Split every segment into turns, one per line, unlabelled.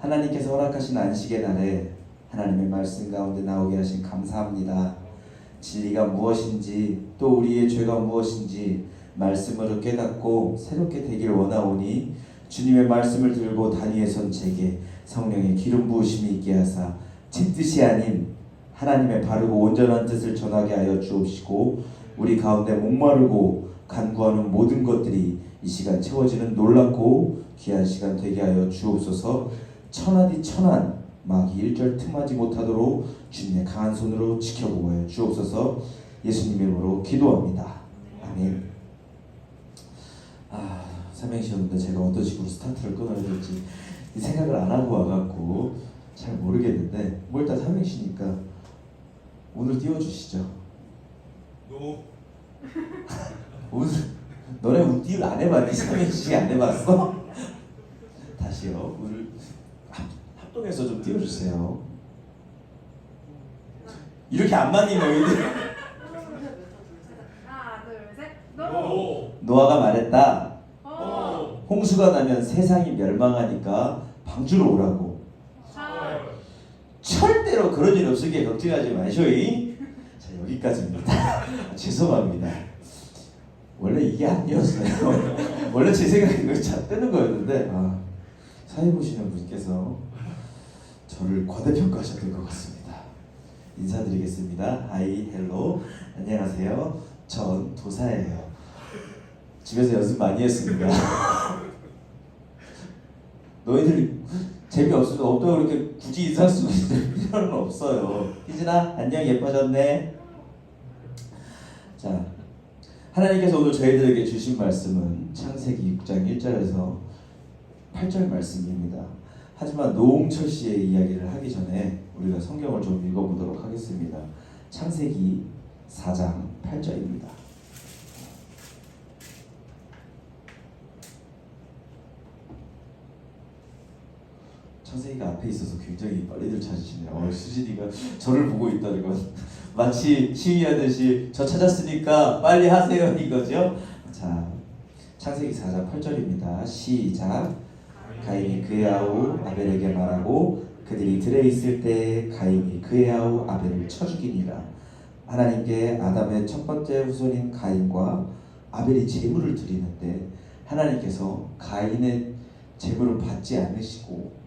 하나님께서 허락하신 안식의 날에 하나님의 말씀 가운데 나오게 하신 감사합니다. 진리가 무엇인지 또 우리의 죄가 무엇인지 말씀으로 깨닫고 새롭게 되길 원하오니 주님의 말씀을 들고 단위에 선 제게 성령의 기름 부으심이 있게 하사 제 뜻이 아닌 하나님의 바르고 온전한 뜻을 전하게 하여 주옵시고 우리 가운데 목마르고 간구하는 모든 것들이 이 시간 채워지는 놀랍고 귀한 시간 되게 하여 주옵소서. 천하디 천한 마귀 일절 틈하지 못하도록 주님의 강한 손으로 지켜보아 주옵소서. 예수님 이름으로 기도합니다. 아멘. 삼행시였는데 제가 어떤 식으로 스타트를 끊어야 될지 생각을 안 하고 와갖고 잘 모르겠는데 뭐 일단 삼행시니까 오늘 띄워주시죠. 오늘 너네 운띄를 안 해봤니? 삼행시 안 해봤어? 다시요. 오늘 합동해서 좀 띄워주세요. 이렇게 안 맞니 너희들?
하나 둘 셋.
노아가 말했다. 홍수가 나면 세상이 멸망하니까 방주로 오라고. 절대로 그런 일 없으게 걱정하지 마쇼이. 자, 여기까지입니다. 죄송합니다. 원래 이게 아니었어요. 원래 제 생각에 이거 잘 뜨는 거였는데 사회 보시는 분께서 저를 과대평가하셨던 것 같습니다. 인사드리겠습니다. 하이 헬로 안녕하세요. 전 도사예요. 집에서 연습 많이 했습니다. 너희들 재미없으면 없다고 그렇게 굳이 인상 쓰고 있을 필요는 없어요. 희진아 안녕 예뻐졌네. 자, 하나님께서 오늘 저희들에게 주신 말씀은 창세기 6장 1절에서 8절 말씀입니다. 하지만 노홍철 씨의 이야기를 하기 전에 우리가 성경을 좀 읽어보도록 하겠습니다. 창세기 4장 8절입니다. 창세기가 앞에 있어서 굉장히 빨리들 찾으시네요. 수진이가 저를 보고 있다는 건 마치 시위하듯이 저 찾았으니까 빨리 하세요 이거죠. 자, 창세기 4장 8절입니다. 시작. 가인이 그의 아우 아벨에게 말하고 그들이 들에 있을 때 가인이 그의 아우 아벨을 쳐 죽이니라. 하나님께 아담의 첫 번째 후손인 가인과 아벨이 제물을 드리는데 하나님께서 가인의 제물을 받지 않으시고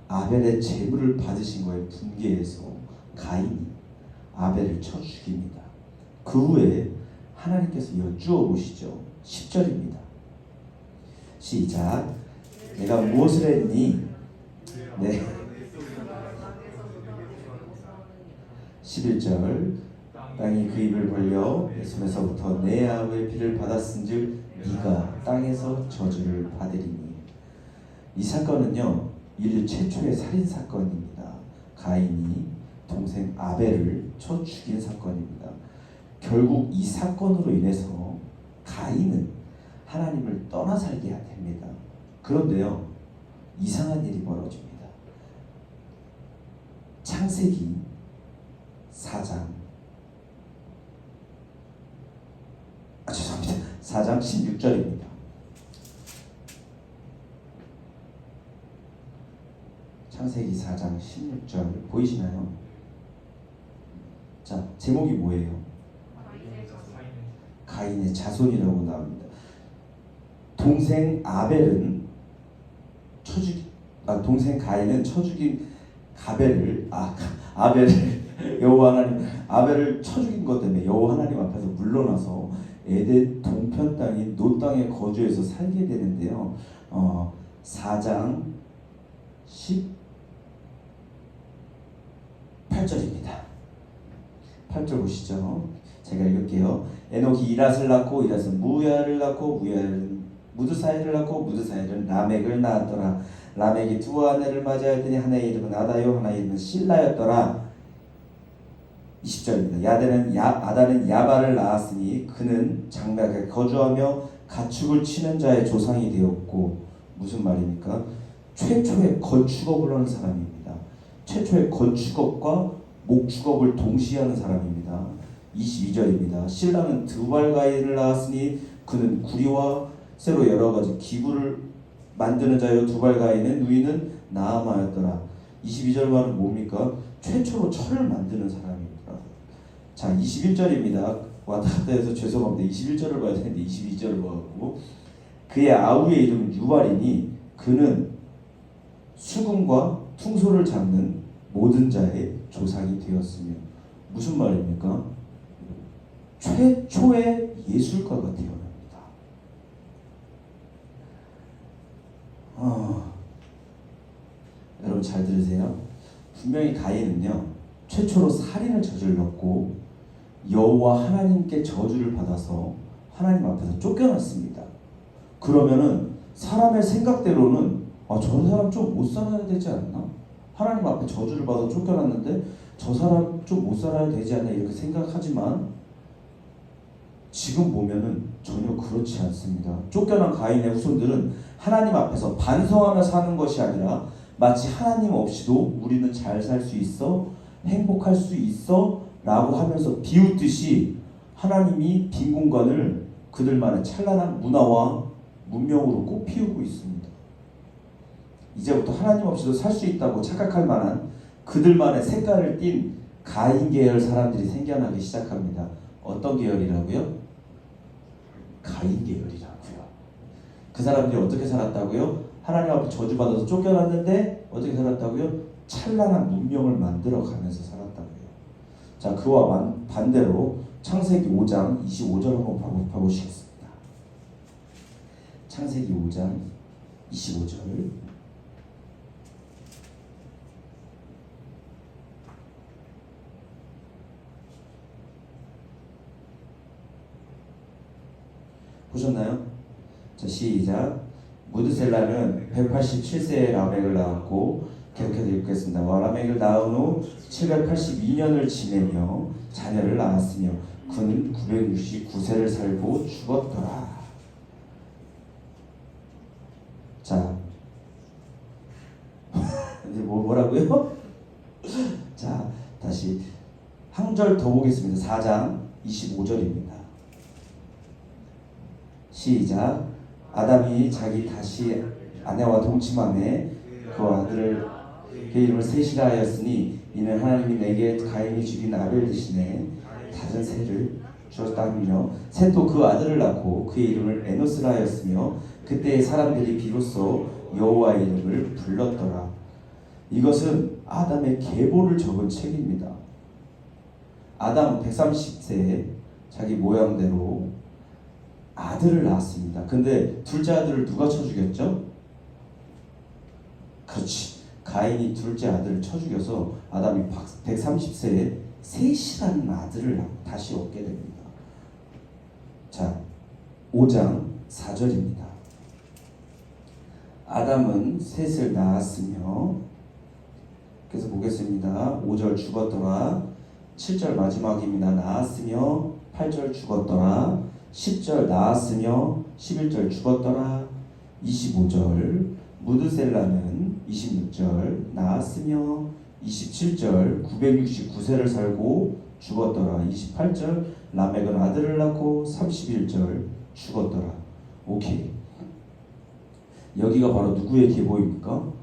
아벨의 제물을 받으신 거에 분개해서 가인이 아벨을 쳐 죽입니다. 그 후에 하나님께서 여쭈어 보시죠. 10절입니다. 시작. 내가 무엇을 했니? 네. 11절. 땅이 그 입을 벌려 내 손에서부터 내 아우의 피를 받았은즉 네가 땅에서 저주를 받으리니. 이 사건은요 인류 최초의 살인 사건입니다. 가인이 동생 아벨을 쳐 죽인 사건입니다. 결국 이 사건으로 인해서 가인은 하나님을 떠나 살게 됩니다. 그런데요 이상한 일이 벌어집니다. 창세기 4장 16절입니다. 창세기 4장 16절 보이시나요? 자, 제목이 뭐예요? 가인의 자손이라고 나옵니다. 동생 아벨은 동생 가인은 쳐죽인 아벨을 여호와 하나님 아벨을 쳐죽인 것 때문에 여호와 하나님 앞에서 물러나서 에덴 동편 땅인 노 땅에 거주해서 살게 되는데요. 4장 18절입니다. 8절 보시죠. 제가 읽을게요. 에녹이 이랏을 낳고 이랏은 무야를 낳고 무야는 무드사엘을 낳고 무드사엘은 라멕을 낳았더라. 라멕이 두 아내를 맞이하였더니 하나의 이름은 아다요 하나의 이름은 실라였더라. 20절입니다. 아다는 야발을 낳았으니 그는 장막에 거주하며 가축을 치는 자의 조상이 되었고 무슨 말입니까? 최초의 건축업을 하는 사람입니다. 최초의 건축업과 목축업을 동시에 하는 사람입니다. 22절입니다. 신라는 드발가인을 낳았으니 그는 구리와 쇠로 여러 가지 기구를 만드는 자요 두발 가인의 누이는 나아마였더라. 22절 말은 뭡니까? 최초로 철을 만드는 사람입니다. 자, 21절입니다. 왔다 갔다 해서 죄송합니다. 21절을 봐야 되는데 22절을 봐갖고 그의 아우의 이름은 유발이니 그는 수금과 퉁소를 잡는 모든 자의 조상이 되었으며. 무슨 말입니까? 최초의 예술가가 태어납니다. 여러분 잘 들으세요. 분명히 가인은요 최초로 살인을 저질렀고 여호와 하나님께 저주를 받아서 하나님 앞에서 쫓겨났습니다. 그러면은 사람의 생각대로는 저 사람 좀 못 살아야 되지 않나? 하나님 앞에 저주를 받아 쫓겨났는데 저 사람 좀 못 살아야 되지 않나 이렇게 생각하지만 지금 보면은 전혀 그렇지 않습니다. 쫓겨난 가인의 후손들은 하나님 앞에서 반성하며 사는 것이 아니라 마치 하나님 없이도 우리는 잘 살 수 있어, 행복할 수 있어 라고 하면서 비웃듯이 하나님이 빈 공간을 그들만의 찬란한 문화와 문명으로 꽃피우고 있습니다. 이제부터 하나님 없이도 살 수 있다고 착각할 만한 그들만의 색깔을 띤 가인 계열 사람들이 생겨나기 시작합니다. 어떤 계열이라고요? 가인 계열이라고요. 그 사람들이 어떻게 살았다고요? 하나님 앞에 저주받아서 쫓겨났는데 어떻게 살았다고요? 찬란한 문명을 만들어가면서 살았다고요. 자, 그와 반대로 창세기 5장 25절 한번 봐보시겠습니다. 창세기 5장 25절 보셨나요? 자, 시작. 무드셀라는 187세에 라멕을 낳았고 계속해서 읽겠습니다. 라멕을 낳은 후 782년을 지내며 자녀를 낳았으며 그는 969세를 살고 죽었더라. 자, 이제 뭐라고요? 자, 다시 한 절 더 보겠습니다. 4장 25절입니다. 시작. 아담이 자기 다시 아내와 동침함에 그 아들을 그 이름을 셋이라 하였으니 이는 하나님이 내게 가인이 죽인 아벨 대신에 다른 새를 주었다며 셋도 그 아들을 낳고 그의 이름을 에노스라 하였으며 그때의 사람들이 비로소 여호와의 이름을 불렀더라. 이것은 아담의 계보를 적은 책입니다. 아담 130세에 자기 모양대로 아들을 낳았습니다. 근데 둘째 아들을 누가 쳐 죽였죠? 그렇지. 가인이 둘째 아들을 쳐 죽여서 아담이 130세에 셋이라는 아들을 다시 얻게 됩니다. 자, 5장 4절입니다. 아담은 셋을 낳았으며 그래서 보겠습니다. 5절 죽었더라. 7절 마지막입니다. 낳았으며 8절 죽었더라. 10절 낳았으며 11절 죽었더라. 25절 무드셀라는 26절 낳았으며 27절 969세를 살고 죽었더라. 28절 라멕은 아들을 낳고 31절 죽었더라. 오케이. 여기가 바로 누구의 계보입니까?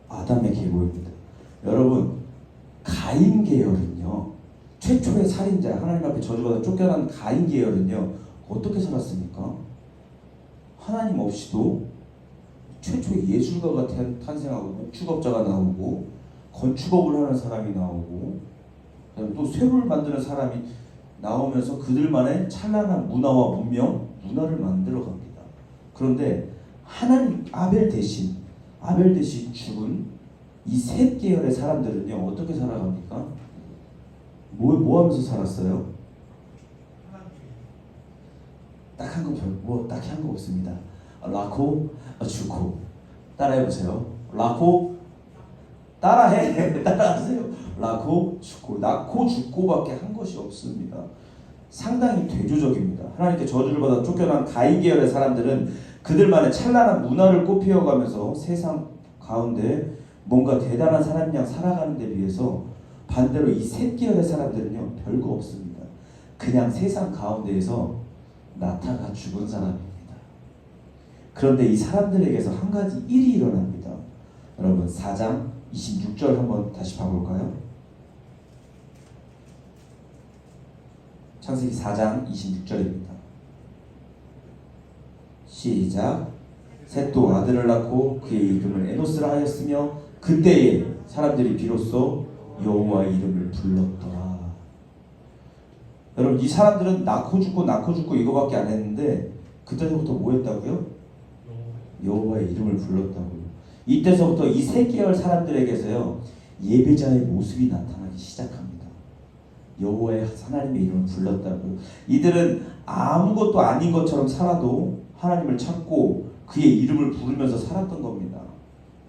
아담의 계보입니다. 여러분, 가인 계열은요, 최초의 살인자, 하나님 앞에 저주받아 쫓겨난 가인 계열은요 어떻게 살았습니까? 하나님 없이도 최초의 예술가가 탄생하고 목축업자가 나오고 건축업을 하는 사람이 나오고 또 쇠를 만드는 사람이 나오면서 그들만의 찬란한 문화와 문화를 만들어 갑니다. 그런데 하나님 아벨 대신 죽은 이 셋 계열의 사람들은요 어떻게 살아갑니까? 뭐 하면서 살았어요? 딱히 한 거 없습니다. 낳고 죽고. 따라해보세요. 낳고 따라하세요. 낳고 죽고밖에 한 것이 없습니다. 상당히 대조적입니다. 하나님께 저주를 받아 쫓겨난 가인 계열의 사람들은 그들만의 찬란한 문화를 꽃피워가면서 세상 가운데 뭔가 대단한 사람 양 살아가는 데 비해서 반대로 이 셋 계열의 사람들은요 별거 없습니다. 그냥 세상 가운데에서 나타가 죽은 사람입니다. 그런데 이 사람들에게서 한 가지 일이 일어납니다. 여러분 4장 26절 한번 다시 봐볼까요? 창세기 4장 26절입니다. 시작. 셋도 아들을 낳고 그의 이름을 에노스라 하였으며 그때에 사람들이 비로소 여호와의 이름을 불렀더라. 여러분 이 사람들은 낳고 죽고 이거밖에 안 했는데 그때부터 뭐 했다고요? 여호와의 이름을 불렀다고요. 이때서부터 이 세 계열 사람들에게서요 예배자의 모습이 나타나기 시작합니다. 여호와의 하나님의 이름을 불렀다고요. 이들은 아무것도 아닌 것처럼 살아도 하나님을 찾고 그의 이름을 부르면서 살았던 겁니다.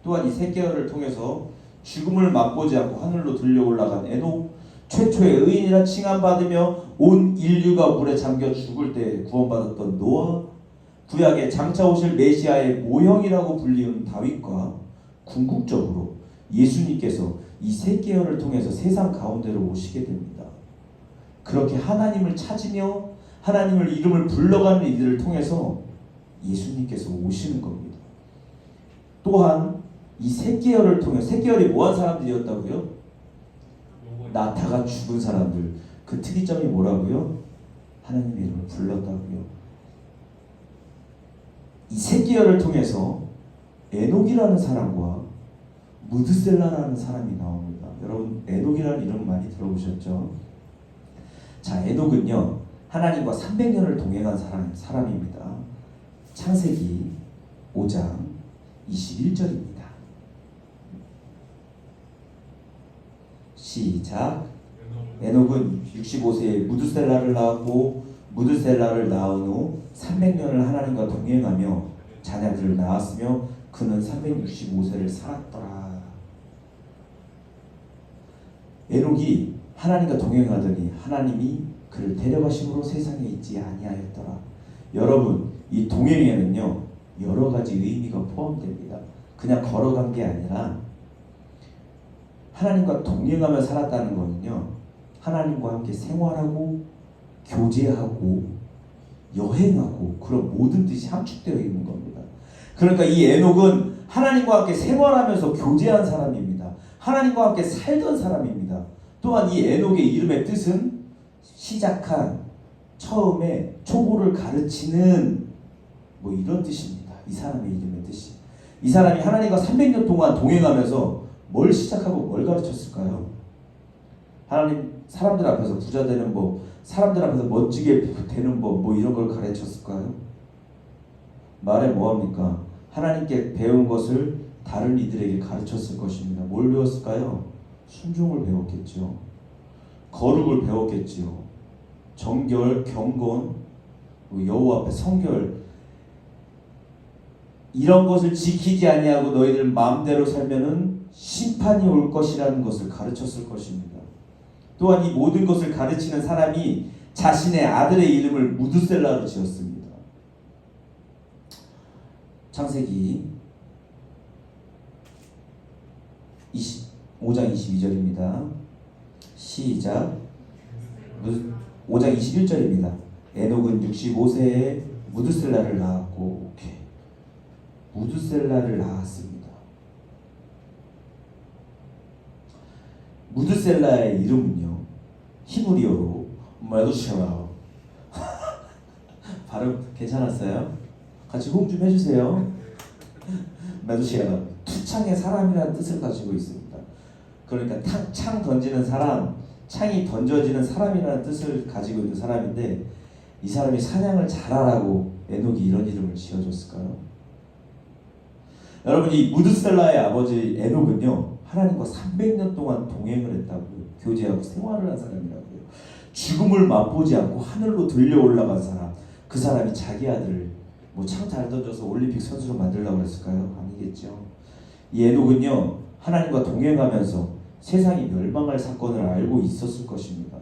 또한 이 세 계열을 통해서 죽음을 맛보지 않고 하늘로 들려 올라간 에녹, 최초의 의인이라 칭함받으며 온 인류가 물에 잠겨 죽을 때 구원받았던 노아, 구약에 장차 오실 메시아의 모형이라고 불리는 다윗과 궁극적으로 예수님께서 이 세 계열을 통해서 세상 가운데로 오시게 됩니다. 그렇게 하나님을 찾으며 하나님을 이름을 불러가는 이들을 통해서 예수님께서 오시는 겁니다. 또한 이 세 계열을 통해 세 계열이 뭐한 사람들이었다고요? 나타가 죽은 사람들. 그 특이점이 뭐라고요? 하나님의 이름을 불렀다고요. 이 세 계열을 통해서 에녹이라는 사람과 무드셀라라는 사람이 나옵니다. 여러분 에녹이라는 이름 많이 들어보셨죠? 자, 에녹은요 하나님과 300년을 동행한 사람입니다. 창세기 5장 21절입니다. 시작. 에녹은 65세에 무드셀라를 낳았고 무드셀라를 낳은 후 300년을 하나님과 동행하며 자녀들을 낳았으며 그는 365세를 살았더라. 에녹이 하나님과 동행하더니 하나님이 그를 데려가심으로 세상에 있지 아니하였더라. 여러분 이 동행에는요 여러 가지 의미가 포함됩니다. 그냥 걸어간 게 아니라 하나님과 동행하며 살았다는 것은요 하나님과 함께 생활하고 교제하고 여행하고 그런 모든 뜻이 함축되어 있는 겁니다. 그러니까 이 에녹은 하나님과 함께 생활하면서 교제한 사람입니다. 하나님과 함께 살던 사람입니다. 또한 이 에녹의 이름의 뜻은 시작한 처음에 초보를 가르치는 뭐 이런 뜻입니다. 이 사람의 이름의 뜻이. 이 사람이 하나님과 300년 동안 동행하면서 뭘 시작하고 뭘 가르쳤을까요? 하나님 사람들 앞에서 부자 되는 법, 사람들 앞에서 멋지게 되는 법, 뭐 이런 걸 가르쳤을까요? 말해 뭐합니까? 하나님께 배운 것을 다른 이들에게 가르쳤을 것입니다. 뭘 배웠을까요? 순종을 배웠겠죠. 거룩을 배웠겠지요. 정결, 경건, 여호와 앞에 성결 이런 것을 지키지 아니하고 너희들 마음대로 살면은 심판이 올 것이라는 것을 가르쳤을 것입니다. 또한 이 모든 것을 가르치는 사람이 자신의 아들의 이름을 무드셀라로 지었습니다. 창세기 5장 22절입니다. 시작. 5장 21절입니다. 에녹은 65세에 무드셀라를 낳았고 무드셀라를 낳았습니다. 무드셀라의 이름은요 히브리어로 메두셀라 발음 괜찮았어요? 같이 호응 좀 해주세요. 메두셀라 투창의 사람이라는 뜻을 가지고 있습니다. 그러니까 창 던지는 사람, 창이 던져지는 사람이라는 뜻을 가지고 있는 사람인데 이 사람이 사냥을 잘하라고 에녹이 이런 이름을 지어줬을까요? 여러분 이 무드셀라의 아버지 에녹은요 하나님과 300년 동안 동행을 했다고요. 교제하고 생활을 한 사람이라고요. 죽음을 맛보지 않고 하늘로 들려 올라간 사람. 그 사람이 자기 아들을 뭐 창 잘 던져서 올림픽 선수로 만들려고 했을까요? 아니겠죠. 이 에녹은요 하나님과 동행하면서 세상이 멸망할 사건을 알고 있었을 것입니다.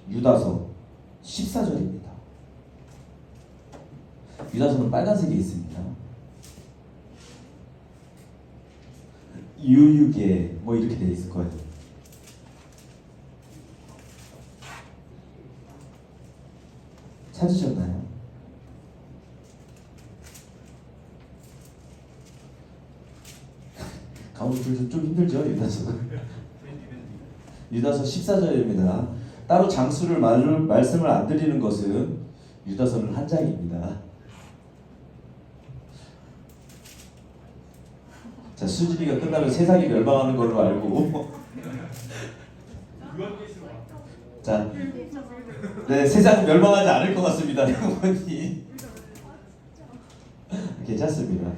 유다서 14절입니다. 유다서는 빨간색이 있습니다. 유유계 뭐 이렇게 돼 있을 거예요. 찾으셨나요? 가운데들도 좀 힘들죠. 유다서 14절입니다. 따로 장수를 말씀을 안 드리는 것은 유다서는 한 장입니다. 자, 수진이가 끝나면 세상이 멸망하는 걸로 알고 자, 네, 세상은 멸망하지 않을 것 같습니다. 영원히 괜찮습니다.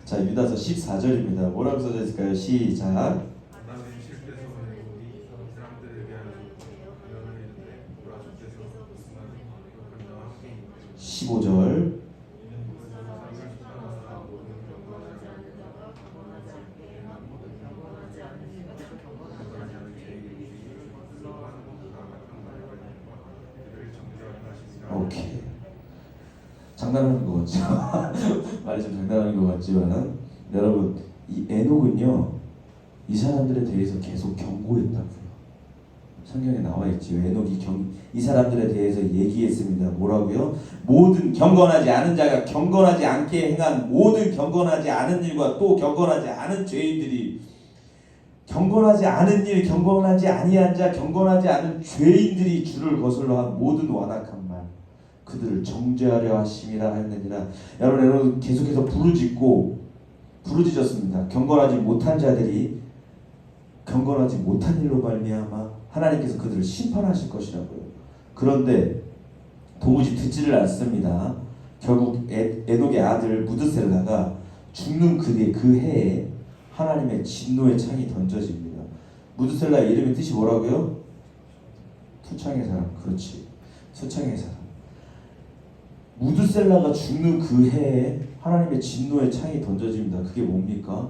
자, 유다서 14절입니다. 뭐라고 써져 있을까요? 시작. 15절. 오케이. 장난하는 것 같죠? 말이 좀 장난하는 것 같지만 여러분, 이 에녹은요 이 사람들에 대해서 계속 경고했다고요. 성경에 나와 있지요. 에녹이 이 사람들에 대해서 얘기했습니다. 뭐라고요? 모든 경건하지 않은 자가 경건하지 않게 행한 모든 경건하지 않은 일과 또 경건하지 않은 죄인들이 경건하지 않은 일, 경건하지 아니한 자, 경건하지 않은 죄인들이 주를 거슬러 한 모든 완악한 말 그들을 정죄하려 하심이라 했느니라. 여러분 계속해서 부르짖었습니다. 경건하지 못한 자들이 경건하지 못한 일로 말미암아 하나님께서 그들을 심판하실 것이라고요. 그런데 도무지 듣지를 않습니다. 결국 에녹의 아들 무드셀라가 죽는 그 해에 하나님의 진노의 창이 던져집니다. 무드셀라의 이름의 뜻이 뭐라고요? 투창의 사람. 그렇지. 투창의 사람. 무드셀라가 죽는 그 해에 하나님의 진노의 창이 던져집니다. 그게 뭡니까?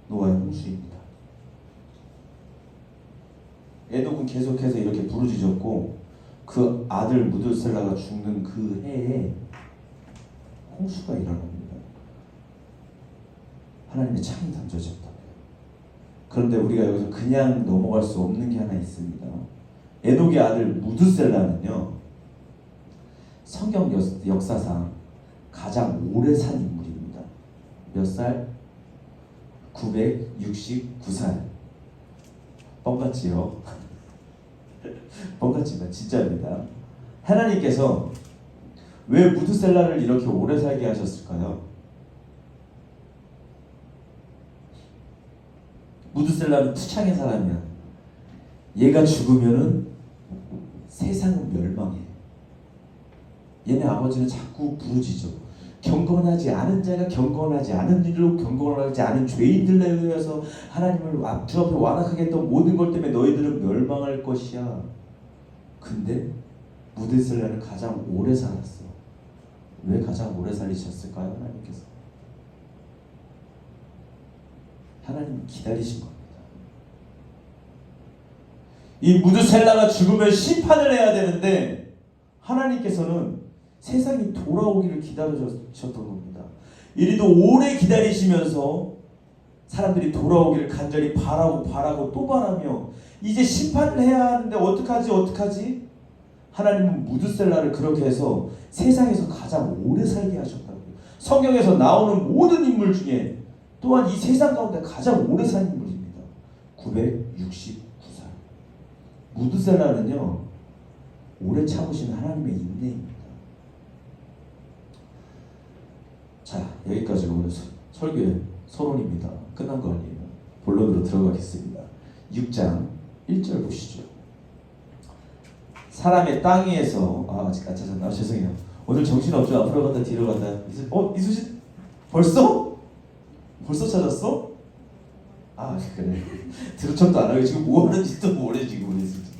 노아의 홍수입니다. 에녹은 계속해서 이렇게 부르짖었고 그 아들 무드셀라가 죽는 그 해에 홍수가 일어납니다. 하나님의 창이 던져졌다고요. 그런데 우리가 여기서 그냥 넘어갈 수 없는 게 하나 있습니다. 에녹의 아들 무드셀라는요 성경 역사상 가장 오래 산 인물입니다. 몇 살? 969살. 뻥같지요? 뻥같지만 진짜입니다. 하나님께서 왜 무드셀라를 이렇게 오래 살게 하셨을까요? 무드셀라는 투창의 사람이야. 얘가 죽으면은 세상은 멸망해. 얘네 아버지는 자꾸 부르짖어. 경건하지 않은 자가 경건하지 않은 일로 경건하지 않은 죄인들에 의해서 하나님을 주 앞에 완악하게 했던 모든 것 때문에 너희들은 멸망할 것이야. 근데 무드셀라는 가장 오래 살았어. 왜 가장 오래 살리셨을까요? 하나님께서 하나님이 기다리신 겁니다. 이 무드셀라가 죽으면 심판을 해야 되는데 하나님께서는 세상이 돌아오기를 기다리셨던 겁니다. 이리도 오래 기다리시면서 사람들이 돌아오기를 간절히 바라고 또 바라며 이제 심판을 해야 하는데 어떡하지? 하나님은 무드셀라를 그렇게 해서 세상에서 가장 오래 살게 하셨다고요. 성경에서 나오는 모든 인물 중에 또한 이 세상 가운데 가장 오래 산 인물입니다. 969살. 무드셀라는요 오래 참으신 하나님의 인내입니다. 자, 여기까지 오늘 설교의 서론입니다. 끝난 거 아니에요. 본론으로 들어가겠습니다. 6장 1절 보시죠. 사람의 땅 위에서 죄송해요. 오늘 정신없죠. 앞으로 간다 뒤로 간다. 이수진 벌써 찾았어? 아 그래. 들으청도 안 하고 지금 뭐 하는지도 모르네 지금 우리 수진이.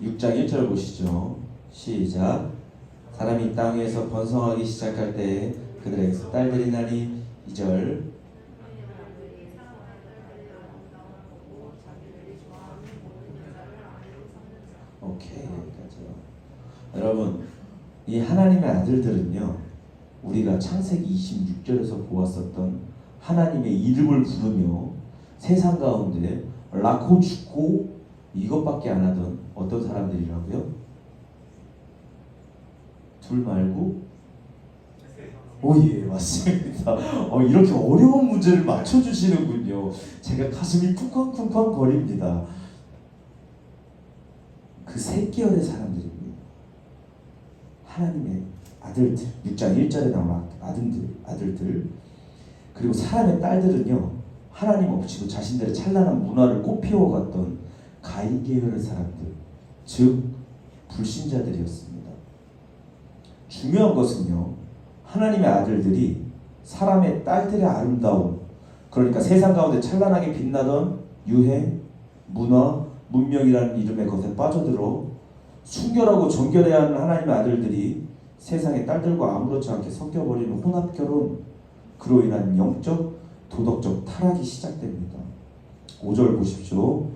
6장 1절 보시죠. 시작. 사람이 땅 위에서 번성하기 시작할 때 그들에게서 딸들이 나니 2절. 오케이 여기까지요. 여러분 이 하나님의 아들들은요 우리가 창세기 26절에서 보았었던 하나님의 이름을 부르며 세상 가운데 낳고 죽고 이것밖에 안 하던 어떤 사람들이라고요? 둘 말고 예, 맞습니다. 이렇게 어려운 문제를 맞춰주시는군요. 제가 가슴이 쿵쾅쿵쾅 거립니다. 그 세 계열의 사람들입니다. 하나님의 아들들, 6장 1절에 나오는 아들들, 그리고 사람의 딸들은요, 하나님 없이도 자신들의 찬란한 문화를 꽃피워갔던 가인 계열의 사람들, 즉 불신자들이었습니다. 중요한 것은요, 하나님의 아들들이 사람의 딸들의 아름다움, 그러니까 세상 가운데 찬란하게 빛나던 유행, 문화, 문명이라는 이름의 것에 빠져들어 순결하고 정결해야 하는 하나님의 아들들이 세상의 딸들과 아무렇지 않게 섞여버리는 혼합결혼, 그로 인한 영적, 도덕적 타락이 시작됩니다. 5절 보십시오.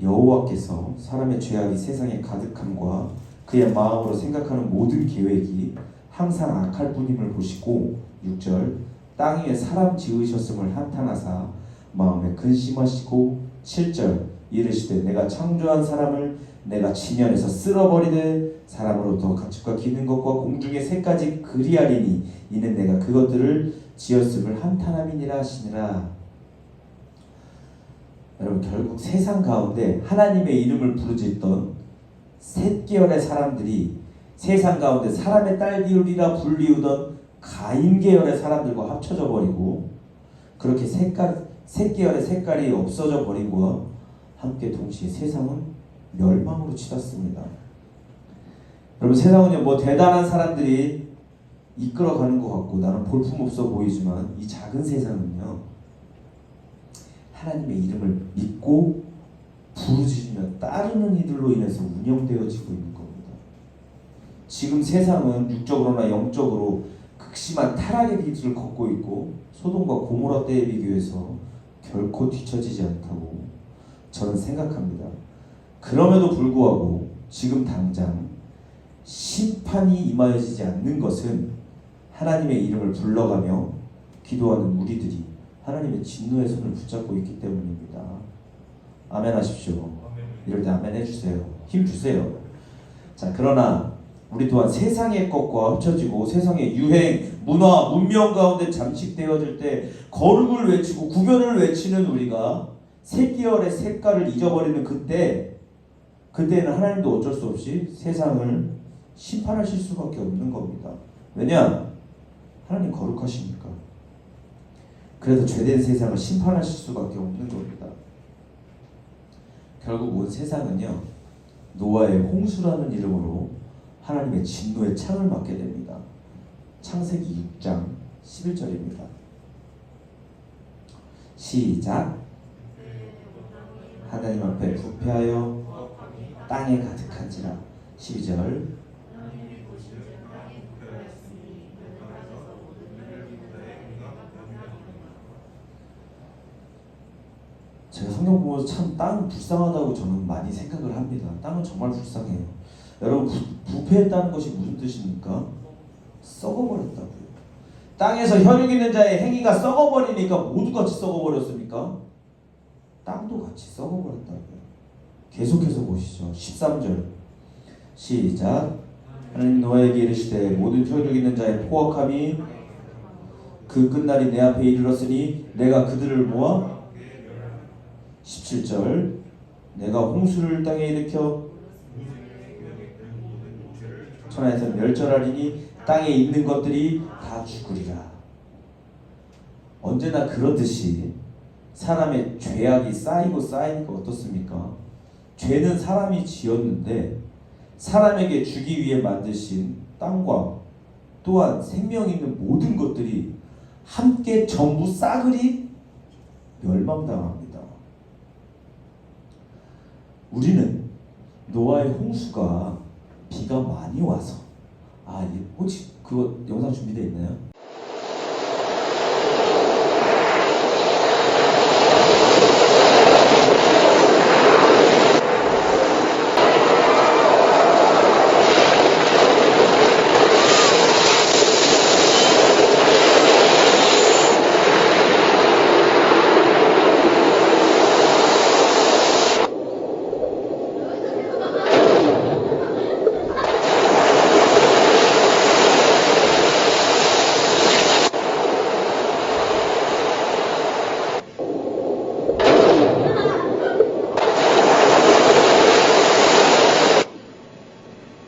여호와께서 사람의 죄악이 세상에 가득함과 그의 마음으로 생각하는 모든 계획이 항상 악할 뿐임을 보시고 6절 땅 위에 사람 지으셨음을 한탄하사 마음에 근심하시고 7절 이르시되 내가 창조한 사람을 내가 지면에서 쓸어버리되 사람으로부터 가축과 기는 것과 공중의 새까지 그리하리니 이는 내가 그것들을 지었음을 한탄함이니라 하시니라. 여러분, 결국 세상 가운데 하나님의 이름을 부르짖던 셋 계열의 사람들이 세상 가운데 사람의 딸들이라 불리우던 가인 계열의 사람들과 합쳐져 버리고, 그렇게 셋 계열의 색깔이 없어져 버린 것과 함께 동시에 세상은 멸망으로 치닫습니다. 여러분, 세상은요, 뭐 대단한 사람들이 이끌어가는 것 같고 나는 볼품없어 보이지만 이 작은 세상은요, 하나님의 이름을 믿고 부르짖으며 따르는 이들로 인해서 운영되어지고 있는 겁니다. 지금 세상은 육적으로나 영적으로 극심한 타락의 길을 걷고 있고 소돔과 고모라 때에 비교해서 결코 뒤처지지 않다고 저는 생각합니다. 그럼에도 불구하고 지금 당장 심판이 임하여지지 않는 것은 하나님의 이름을 불러가며 기도하는 우리들이 하나님의 진노의 손을 붙잡고 있기 때문입니다. 아멘 하십시오. 이럴 때 아멘 해주세요. 힘 주세요. 자, 그러나 우리 또한 세상의 것과 합쳐지고 세상의 유행, 문화, 문명 가운데 잠식되어질 때 거룩을 외치고 구별을 외치는 우리가 세 계열의 색깔을 잊어버리는 그때는 하나님도 어쩔 수 없이 세상을 심판하실 수밖에 없는 겁니다. 왜냐? 하나님 거룩하시니까. 그래서 죄된 세상을 심판하실 수밖에 없는 겁니다. 결국 온 세상은요, 노아의 홍수라는 이름으로 하나님의 진노의 창을 맞게 됩니다. 창세기 6장 11절입니다. 시작. 하나님 앞에 부패하여 땅에 가득한지라. 12절. 제가 성경 보면서 참 땅은 불쌍하다고 저는 많이 생각을 합니다. 땅은 정말 불쌍해요. 여러분, 부패했다는 것이 무슨 뜻입니까? 썩어버렸다고요. 땅에서 혈육 있는 자의 행위가 썩어버리니까 모두 같이 썩어버렸습니까? 땅도 같이 썩어버렸다고요. 계속해서 보시죠. 13절 시작. 하나님 노아에게 이르시되 모든 혈육 있는 자의 포악함이 그 끝날이 내 앞에 이르렀으니 내가 그들을 모아 17절 내가 홍수를 땅에 일으켜 천하에서 멸절하리니 땅에 있는 것들이 다 죽으리라. 언제나 그렇듯이 사람의 죄악이 쌓이니까 어떻습니까? 죄는 사람이 지었는데 사람에게 주기 위해 만드신 땅과 또한 생명 있는 모든 것들이 함께 전부 싸그리 멸망당합니다. 우리는 노아의 홍수가 비가 많이 와서 혹시 그거 영상 준비되어 있나요?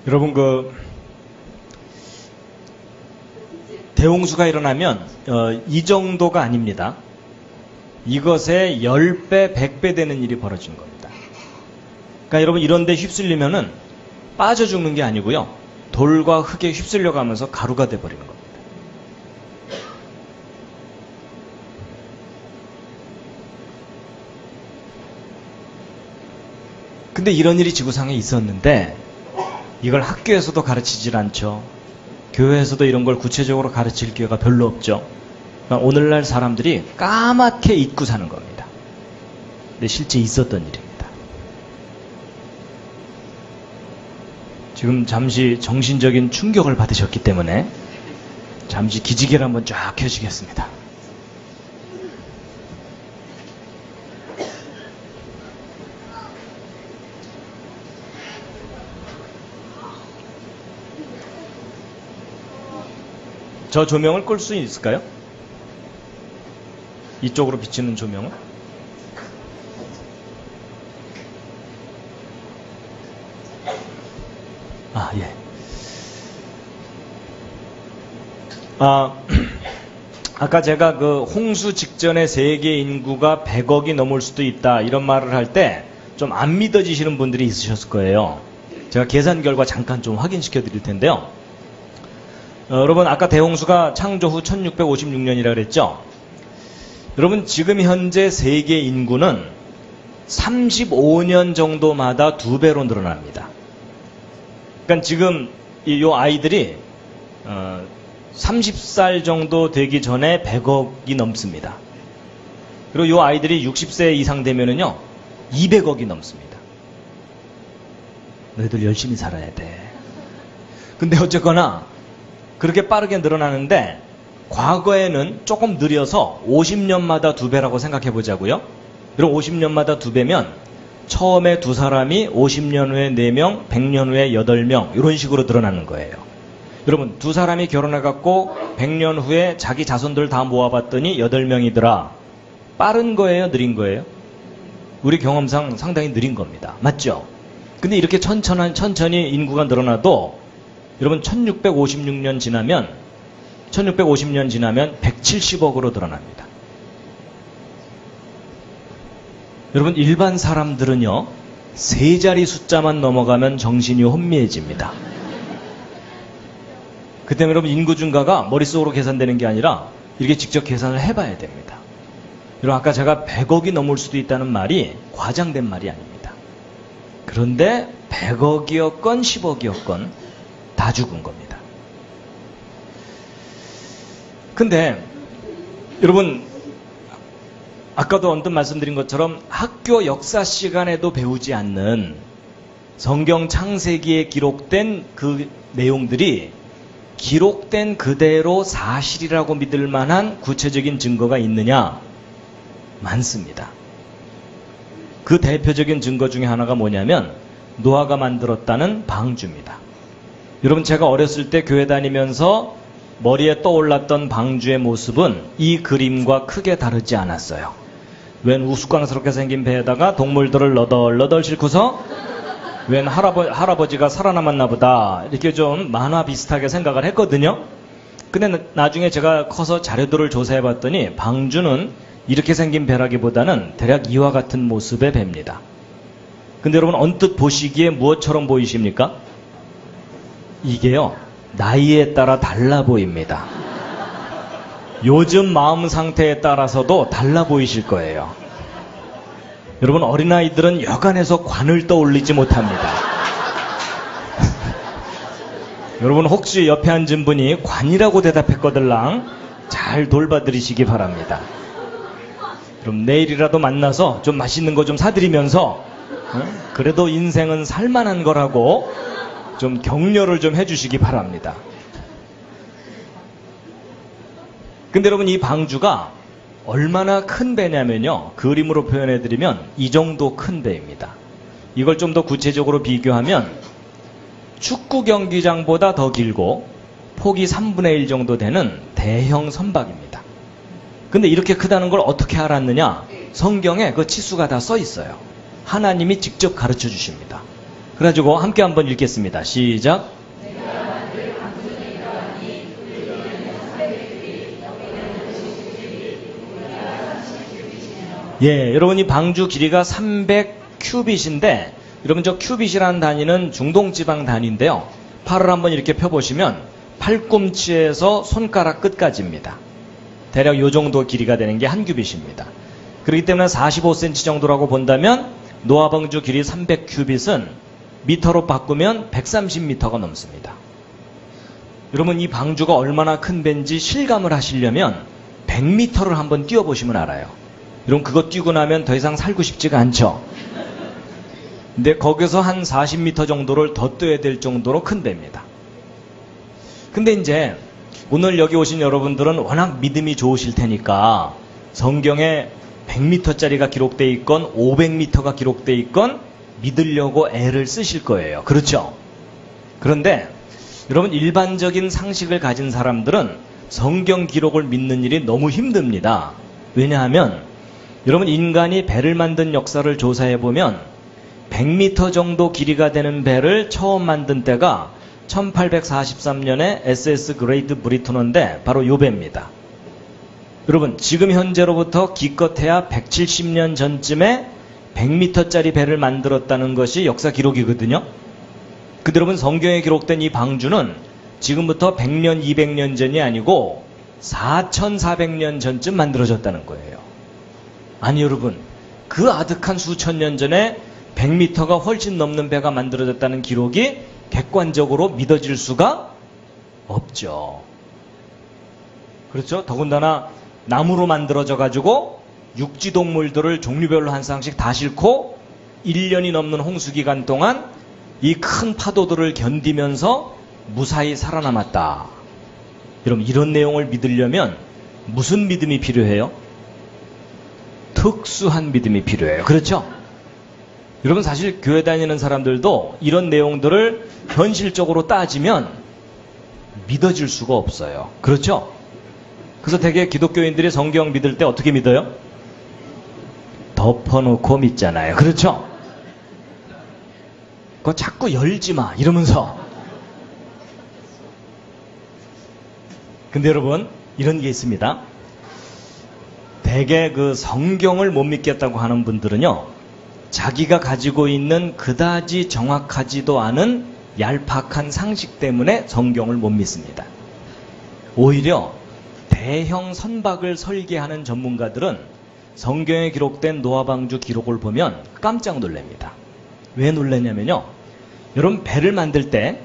여러분 대홍수가 일어나면 이 정도가 아닙니다. 이것의 10배, 100배 되는 일이 벌어진 겁니다. 그러니까 여러분 이런 데 휩쓸리면은 빠져 죽는 게 아니고요. 돌과 흙에 휩쓸려 가면서 가루가 돼 버리는 겁니다. 근데 이런 일이 지구상에 있었는데 이걸 학교에서도 가르치질 않죠. 교회에서도 이런 걸 구체적으로 가르칠 기회가 별로 없죠. 그러니까 오늘날 사람들이 까맣게 잊고 사는 겁니다. 근데 실제 있었던 일입니다. 지금 잠시 정신적인 충격을 받으셨기 때문에 잠시 기지개를 한번 쫙 켜시겠습니다. 저 조명을 끌 수 있을까요? 이쪽으로 비치는 조명을? 아, 예. 아까 제가 그 홍수 직전에 세계 인구가 100억이 넘을 수도 있다 이런 말을 할 때 좀 안 믿어지시는 분들이 있으셨을 거예요. 제가 계산 결과 잠깐 좀 확인시켜 드릴 텐데요. 여러분 아까 대홍수가 창조 후 1656년이라 그랬죠? 여러분 지금 현재 세계 인구는 35년 정도마다 2배로 늘어납니다. 그러니까 지금 이 아이들이 30살 정도 되기 전에 100억이 넘습니다. 그리고 이 아이들이 60세 이상 되면은요 200억이 넘습니다. 너희들 열심히 살아야 돼. 근데 어쨌거나 그렇게 빠르게 늘어나는데 과거에는 조금 느려서 50년마다 2배라고 생각해 보자고요. 그럼 50년마다 2배면 처음에 2사람이 50년 후에 4명, 100년 후에 8명 이런 식으로 늘어나는 거예요. 여러분 2사람이 결혼해갖고 100년 후에 자기 자손들 다 모아봤더니 8명이더라. 빠른 거예요? 느린 거예요? 우리 경험상 상당히 느린 겁니다. 맞죠? 근데 이렇게 천천히 인구가 늘어나도 여러분 1650년 지나면 170억으로 늘어납니다. 여러분 일반 사람들은요 3자리 숫자만 넘어가면 정신이 혼미해집니다. 그 때문에 여러분 인구 증가가 머릿속으로 계산되는 게 아니라 이렇게 직접 계산을 해봐야 됩니다. 여러분 아까 제가 100억이 넘을 수도 있다는 말이 과장된 말이 아닙니다. 그런데 100억이었건 10억이었건 다 죽은 겁니다. 근데 여러분 아까도 언뜻 말씀드린 것처럼 학교 역사 시간에도 배우지 않는 성경 창세기에 기록된 그 내용들이 기록된 그대로 사실이라고 믿을 만한 구체적인 증거가 있느냐? 많습니다. 그 대표적인 증거 중에 하나가 뭐냐면 노아가 만들었다는 방주입니다. 여러분 제가 어렸을 때 교회 다니면서 머리에 떠올랐던 방주의 모습은 이 그림과 크게 다르지 않았어요. 웬 우스꽝스럽게 생긴 배에다가 동물들을 너덜너덜 싣고서 웬 할아버지가 살아남았나 보다 이렇게 좀 만화 비슷하게 생각을 했거든요. 근데 나중에 제가 커서 자료들을 조사해 봤더니 방주는 이렇게 생긴 배라기보다는 대략 이와 같은 모습의 배입니다. 근데 여러분 언뜻 보시기에 무엇처럼 보이십니까? 이게요 나이에 따라 달라 보입니다. 요즘 마음 상태에 따라서도 달라 보이실 거예요. 여러분 어린아이들은 여간에서 관을 떠올리지 못합니다. 여러분 혹시 옆에 앉은 분이 관이라고 대답했거들랑 잘 돌봐드리시기 바랍니다. 그럼 내일이라도 만나서 좀 맛있는 거 좀 사드리면서 그래도 인생은 살만한 거라고 좀 격려를 좀 해주시기 바랍니다. 근데 여러분 이 방주가 얼마나 큰 배냐면요 그림으로 표현해드리면 이 정도 큰 배입니다. 이걸 좀 더 구체적으로 비교하면 축구 경기장보다 더 길고 폭이 3분의 1 정도 되는 대형 선박입니다. 근데 이렇게 크다는 걸 어떻게 알았느냐? 성경에 그 치수가 다 써 있어요. 하나님이 직접 가르쳐 주십니다. 그래가지고 함께 한번 읽겠습니다. 시작. 예, 여러분 이 방주 길이가 300큐빗인데 여러분 저 큐빗이라는 단위는 중동지방 단위인데요. 팔을 한번 이렇게 펴보시면 팔꿈치에서 손가락 끝까지입니다. 대략 이 정도 길이가 되는 게 한 큐빗입니다. 그렇기 때문에 45cm 정도라고 본다면 노아방주 길이 300큐빗은 미터로 바꾸면 130m가 넘습니다. 여러분 이 방주가 얼마나 큰 배인지 실감을 하시려면 100m를 한번 뛰어보시면 알아요. 여러분 그거 뛰고 나면 더 이상 살고 싶지가 않죠. 근데 거기서 한 40m 정도를 더 뛰어야 될 정도로 큰 배입니다. 근데 이제 오늘 여기 오신 여러분들은 워낙 믿음이 좋으실 테니까 성경에 100m짜리가 기록되어 있건 500m가 기록되어 있건 믿으려고 애를 쓰실 거예요. 그렇죠? 그런데 여러분 일반적인 상식을 가진 사람들은 성경 기록을 믿는 일이 너무 힘듭니다. 왜냐하면 여러분 인간이 배를 만든 역사를 조사해보면 100m 정도 길이가 되는 배를 처음 만든 때가 1843년에 SS 그레이트 브리터너인데 바로 요 배입니다. 여러분 지금 현재로부터 기껏해야 170년 전쯤에 100m짜리 배를 만들었다는 것이 역사 기록이거든요. 근데 여러분 성경에 기록된 이 방주는 지금부터 100년 200년 전이 아니고 4400년 전쯤 만들어졌다는 거예요. 아니 여러분 그 아득한 수천 년 전에 100m가 훨씬 넘는 배가 만들어졌다는 기록이 객관적으로 믿어질 수가 없죠. 그렇죠? 더군다나 나무로 만들어져 가지고 육지 동물들을 종류별로 한 쌍씩 다 싣고 1년이 넘는 홍수 기간 동안 이 큰 파도들을 견디면서 무사히 살아남았다. 여러분 이런 내용을 믿으려면 무슨 믿음이 필요해요? 특수한 믿음이 필요해요. 그렇죠? 여러분 사실 교회 다니는 사람들도 이런 내용들을 현실적으로 따지면 믿어질 수가 없어요. 그렇죠? 그래서 되게 기독교인들이 성경 믿을 때 어떻게 믿어요? 덮어놓고 믿잖아요. 그렇죠? 그거 자꾸 열지 마 이러면서. 근데 여러분 이런 게 있습니다. 대개 그 성경을 못 믿겠다고 하는 분들은요, 자기가 가지고 있는 그다지 정확하지도 않은 얄팍한 상식 때문에 성경을 못 믿습니다. 오히려 대형 선박을 설계하는 전문가들은 성경에 기록된 노아방주 기록을 보면 깜짝 놀랍니다. 왜 놀라냐면요, 여러분 배를 만들 때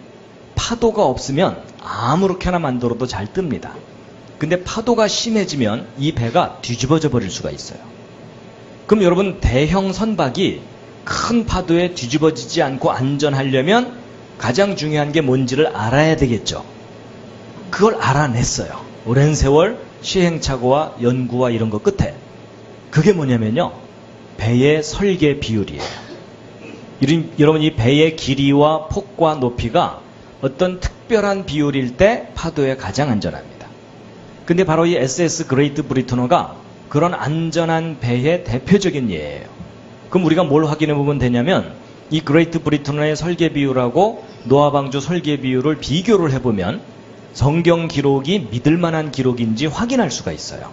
파도가 없으면 아무렇게나 만들어도 잘 뜹니다. 근데 파도가 심해지면 이 배가 뒤집어져 버릴 수가 있어요. 그럼 여러분 대형 선박이 큰 파도에 뒤집어지지 않고 안전하려면 가장 중요한 게 뭔지를 알아야 되겠죠. 그걸 알아냈어요. 오랜 세월 시행착오와 연구와 이런 거 끝에. 그게 뭐냐면요, 배의 설계 비율이에요. 여러분 이 배의 길이와 폭과 높이가 어떤 특별한 비율일 때 파도에 가장 안전합니다. 근데 바로 이 SS 그레이트 브리터너가 그런 안전한 배의 대표적인 예예요. 그럼 우리가 뭘 확인해 보면 되냐면 이 그레이트 브리터너의 설계 비율하고 노아방주 설계 비율을 비교를 해보면 성경 기록이 믿을 만한 기록인지 확인할 수가 있어요.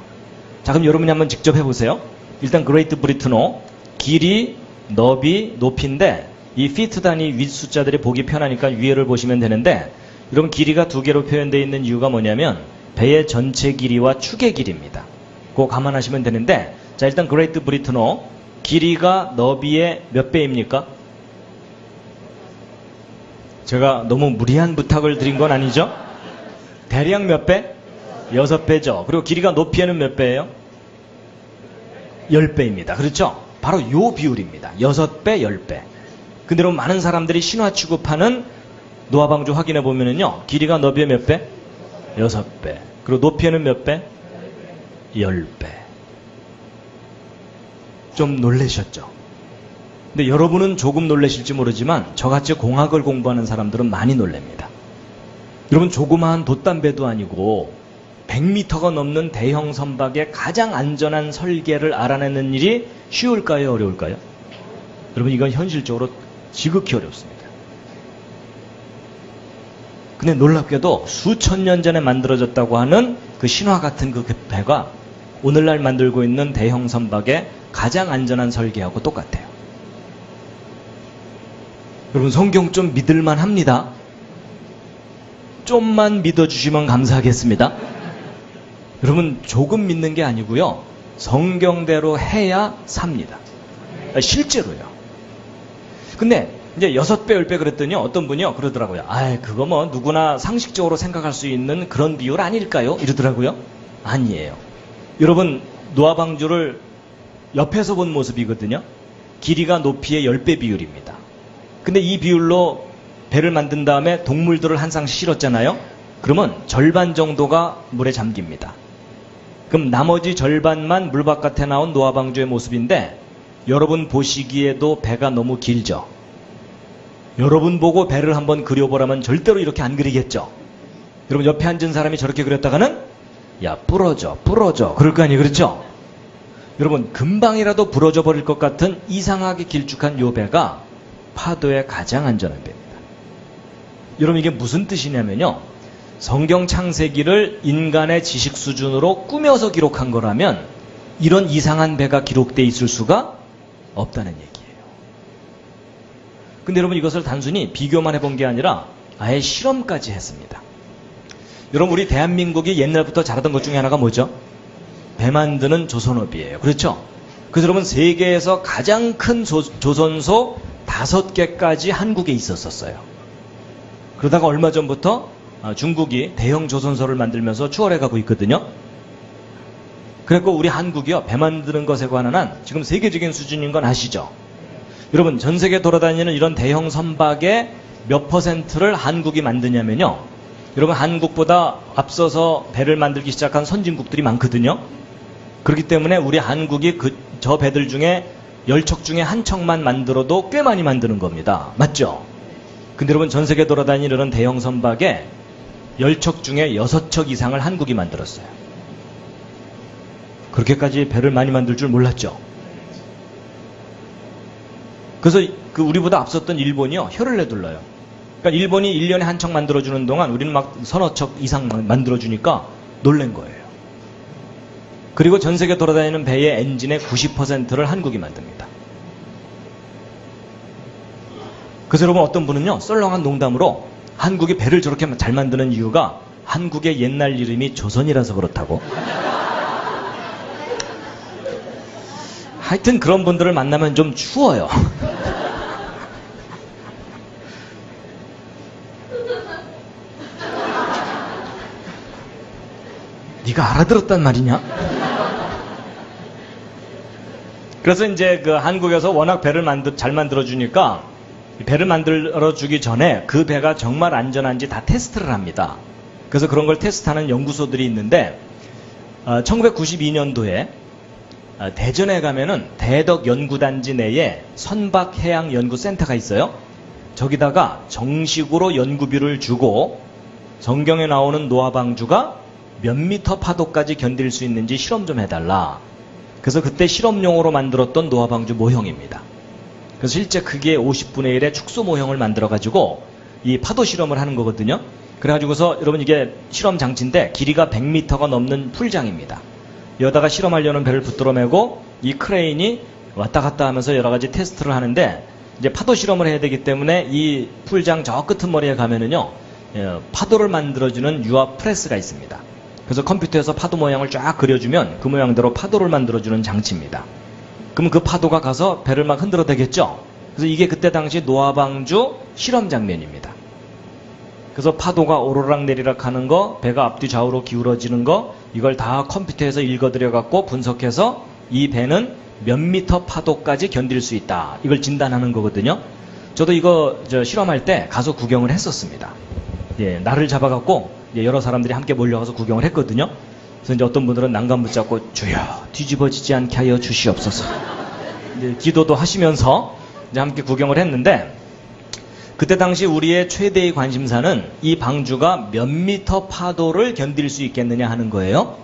자, 그럼 여러분이 한번 직접 해보세요. 일단 그레이트 브리터너 길이, 너비, 높이인데 이 피트 단위 윗 숫자들이 보기 편하니까 위에를 보시면 되는데, 여러분 길이가 두 개로 표현되어 있는 이유가 뭐냐면 배의 전체 길이와 축의 길이입니다. 그거 감안하시면 되는데, 자 일단 그레이트 브리터너 길이가 너비의 몇 배입니까? 제가 너무 무리한 부탁을 드린 건 아니죠? 대략 몇 배? 6배죠. 그리고 길이가 높이에는 몇 배예요? 10배입니다. 그렇죠? 바로 요 비율입니다. 6배, 10배. 근데 여러분 많은 사람들이 신화 취급하는 노아방주 확인해 보면은요, 길이가 너비의 몇 배? 6배. 그리고 높이에는 몇 배? 10배. 좀 놀라셨죠? 근데 여러분은 조금 놀라실지 모르지만 저같이 공학을 공부하는 사람들은 많이 놀랍니다. 여러분 조그마한 돛담배도 아니고 100m가 넘는 대형 선박의 가장 안전한 설계를 알아내는 일이 쉬울까요? 어려울까요? 여러분 이건 현실적으로 지극히 어렵습니다. 근데 놀랍게도 수천 년 전에 만들어졌다고 하는 그 신화 같은 그 배가 오늘날 만들고 있는 대형 선박의 가장 안전한 설계하고 똑같아요. 여러분, 성경 좀 믿을만 합니다. 좀만 믿어주시면 감사하겠습니다. 여러분, 조금 믿는 게 아니고요, 성경대로 해야 삽니다. 실제로요. 근데 이제 6배, 10배 그랬더니 어떤 분이요 그러더라고요. 그거 뭐 누구나 상식적으로 생각할 수 있는 그런 비율 아닐까요? 이러더라고요. 아니에요. 여러분, 노아방주를 옆에서 본 모습이거든요. 길이가 높이의 10배 비율입니다. 근데 이 비율로 배를 만든 다음에 동물들을 한 쌍씩 실었잖아요. 그러면 절반 정도가 물에 잠깁니다. 그럼 나머지 절반만 물 바깥에 나온 노아방주의 모습인데, 여러분 보시기에도 배가 너무 길죠? 여러분 보고 배를 한번 그려보라면 절대로 이렇게 안 그리겠죠? 여러분, 옆에 앉은 사람이 저렇게 그렸다가는 야, 부러져 그럴 거 아니에요, 그렇죠? 여러분, 금방이라도 부러져 버릴 것 같은 이상하게 길쭉한 요 배가 파도에 가장 안전한 배입니다. 여러분, 이게 무슨 뜻이냐면요, 성경 창세기를 인간의 지식 수준으로 꾸며서 기록한 거라면 이런 이상한 배가 기록되어 있을 수가 없다는 얘기예요. 근데 여러분, 이것을 단순히 비교만 해본 게 아니라 아예 실험까지 했습니다. 여러분, 우리 대한민국이 옛날부터 잘하던 것 중에 하나가 뭐죠? 배 만드는 조선업이에요. 그렇죠? 그래서 여러분, 세계에서 가장 큰 조선소 5개까지 한국에 있었어요. 그러다가 얼마 전부터 중국이 대형 조선소를 만들면서 추월해가고 있거든요. 그래서 우리 한국이요, 배 만드는 것에 관한 한 지금 세계적인 수준인 건 아시죠? 여러분, 전 세계 돌아다니는 이런 대형 선박의 몇 %를 한국이 만드냐면요, 여러분, 한국보다 앞서서 배를 만들기 시작한 선진국들이 많거든요. 그렇기 때문에 우리 한국이 저 배들 중에 10척 중에 한 척만 만들어도 꽤 많이 만드는 겁니다. 맞죠? 근데 여러분, 전 세계 돌아다니는 이런 대형 선박에 10척 중에 6척 이상을 한국이 만들었어요. 그렇게까지 배를 많이 만들 줄 몰랐죠. 그래서 우리보다 앞섰던 일본이요, 혀를 내둘러요. 그러니까 일본이 1년에 한 척 만들어주는 동안 우리는 막 서너 척 이상 만들어주니까 놀란 거예요. 그리고 전 세계 돌아다니는 배의 엔진의 90%를 한국이 만듭니다. 그래서 여러분, 어떤 분은요, 썰렁한 농담으로 한국이 배를 저렇게 잘 만드는 이유가 한국의 옛날 이름이 조선이라서 그렇다고. 하여튼 그런 분들을 만나면 좀 추워요. 네가 알아들었단 말이냐? 그래서 이제 그 한국에서 워낙 배를 잘 만들어주니까 배를 만들어주기 전에 그 배가 정말 안전한지 다 테스트를 합니다. 그래서 그런 걸 테스트하는 연구소들이 있는데, 1992년도에 대전에 가면은 대덕 연구단지 내에 선박해양연구센터가 있어요. 저기다가 정식으로 연구비를 주고 성경에 나오는 노아방주가 몇 미터 파도까지 견딜 수 있는지 실험 좀 해달라. 그래서 그때 실험용으로 만들었던 노아방주 모형입니다. 그래서 실제 크기의 50분의 1의 축소 모형을 만들어가지고 이 파도 실험을 하는 거거든요. 그래가지고서 여러분, 이게 실험 장치인데 길이가 100m가 넘는 풀장입니다. 여기다가 실험하려는 배를 붙들어 매고 이 크레인이 왔다 갔다 하면서 여러 가지 테스트를 하는데, 이제 파도 실험을 해야 되기 때문에 이 풀장 저 끄트머리에 가면은요, 파도를 만들어주는 유압 프레스가 있습니다. 그래서 컴퓨터에서 파도 모양을 쫙 그려주면 그 모양대로 파도를 만들어주는 장치입니다. 그럼 그 파도가 가서 배를 막 흔들어 대겠죠? 그래서 이게 그때 당시 노아방주 실험 장면입니다. 그래서 파도가 오르락 내리락 하는 거, 배가 앞뒤 좌우로 기울어지는 거, 이걸 다 컴퓨터에서 읽어들여 갖고 분석해서 이 배는 몇 미터 파도까지 견딜 수 있다, 이걸 진단하는 거거든요. 저도 이거 실험할 때 가서 구경을 했었습니다. 예, 날을 잡아갖고 여러 사람들이 함께 몰려가서 구경을 했거든요. 그래서 이제 어떤 분들은 난간 붙잡고 주여 뒤집어지지 않게 하여 주시옵소서, 이제 기도도 하시면서 이제 함께 구경을 했는데, 그때 당시 우리의 최대의 관심사는 이 방주가 몇 미터 파도를 견딜 수 있겠느냐 하는 거예요.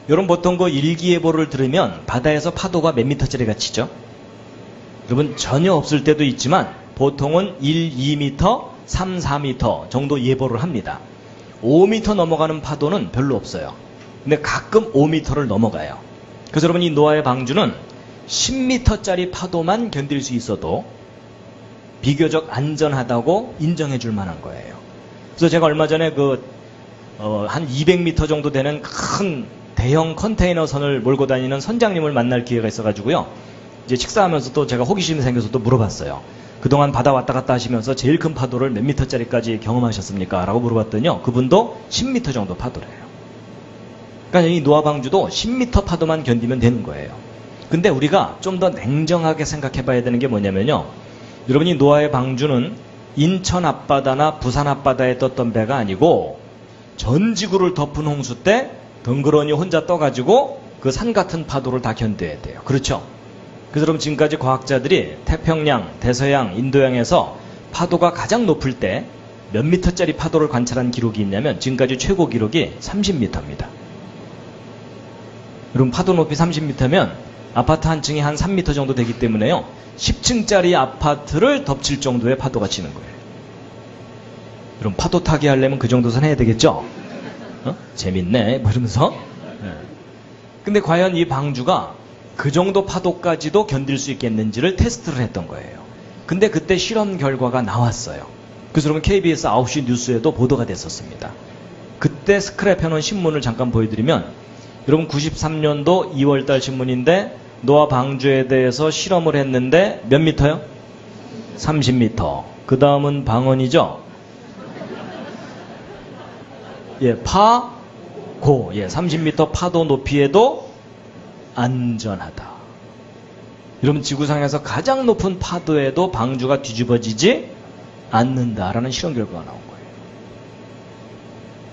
여러분, 보통 그 일기예보를 들으면 바다에서 파도가 몇 미터짜리가 치죠? 여러분, 전혀 없을 때도 있지만 보통은 1, 2미터, 3, 4m 정도 예보를 합니다. 5m 넘어가는 파도는 별로 없어요. 근데 가끔 5m를 넘어가요. 그래서 여러분 이 노아의 방주는 10m짜리 파도만 견딜 수 있어도 비교적 안전하다고 인정해 줄 만한 거예요. 그래서 제가 얼마 전에 한 200m 정도 되는 큰 대형 컨테이너 선을 몰고 다니는 선장님을 만날 기회가 있어가지고요. 이제 식사하면서 또 제가 호기심이 생겨서 또 물어봤어요. 그동안 바다 왔다 갔다 하시면서 제일 큰 파도를 몇 미터짜리까지 경험하셨습니까? 라고 물어봤더니요. 그분도 10m 정도 파도래요. 그러니까 이 노아 방주도 10m 파도만 견디면 되는 거예요. 근데 우리가 좀 더 냉정하게 생각해 봐야 되는 게 뭐냐면요. 여러분이 노아의 방주는 인천 앞바다나 부산 앞바다에 떴던 배가 아니고 전 지구를 덮은 홍수 때 덩그러니 혼자 떠가지고 그 산 같은 파도를 다 견뎌야 돼요. 그렇죠? 그래서 여러분 지금까지 과학자들이 태평양, 대서양, 인도양에서 파도가 가장 높을 때 몇 미터짜리 파도를 관찰한 기록이 있냐면 지금까지 최고 기록이 30m입니다. 여러분 파도 높이 30m면 아파트 한 층이 한 3m 정도 되기 때문에요. 10층짜리 아파트를 덮칠 정도의 파도가 치는 거예요. 여러분 파도 타기 하려면 그 정도 선 해야 되겠죠? 재밌네 뭐 이러면서. 근데 과연 이 방주가 그 정도 파도까지도 견딜 수 있겠는지를 테스트를 했던 거예요. 근데 그때 실험 결과가 나왔어요. 그래서 여러분 KBS 9시 뉴스에도 보도가 됐었습니다. 그때 스크랩해놓은 신문을 잠깐 보여드리면 여러분 93년도 2월달 신문인데 노아 방주에 대해서 실험을 했는데 몇 미터요? 30m. 그 다음은 방언이죠? 예, 고. 예, 30m 파도 높이에도 안전하다. 여러분 지구상에서 가장 높은 파도에도 방주가 뒤집어지지 않는다라는 실험 결과가 나온 거예요.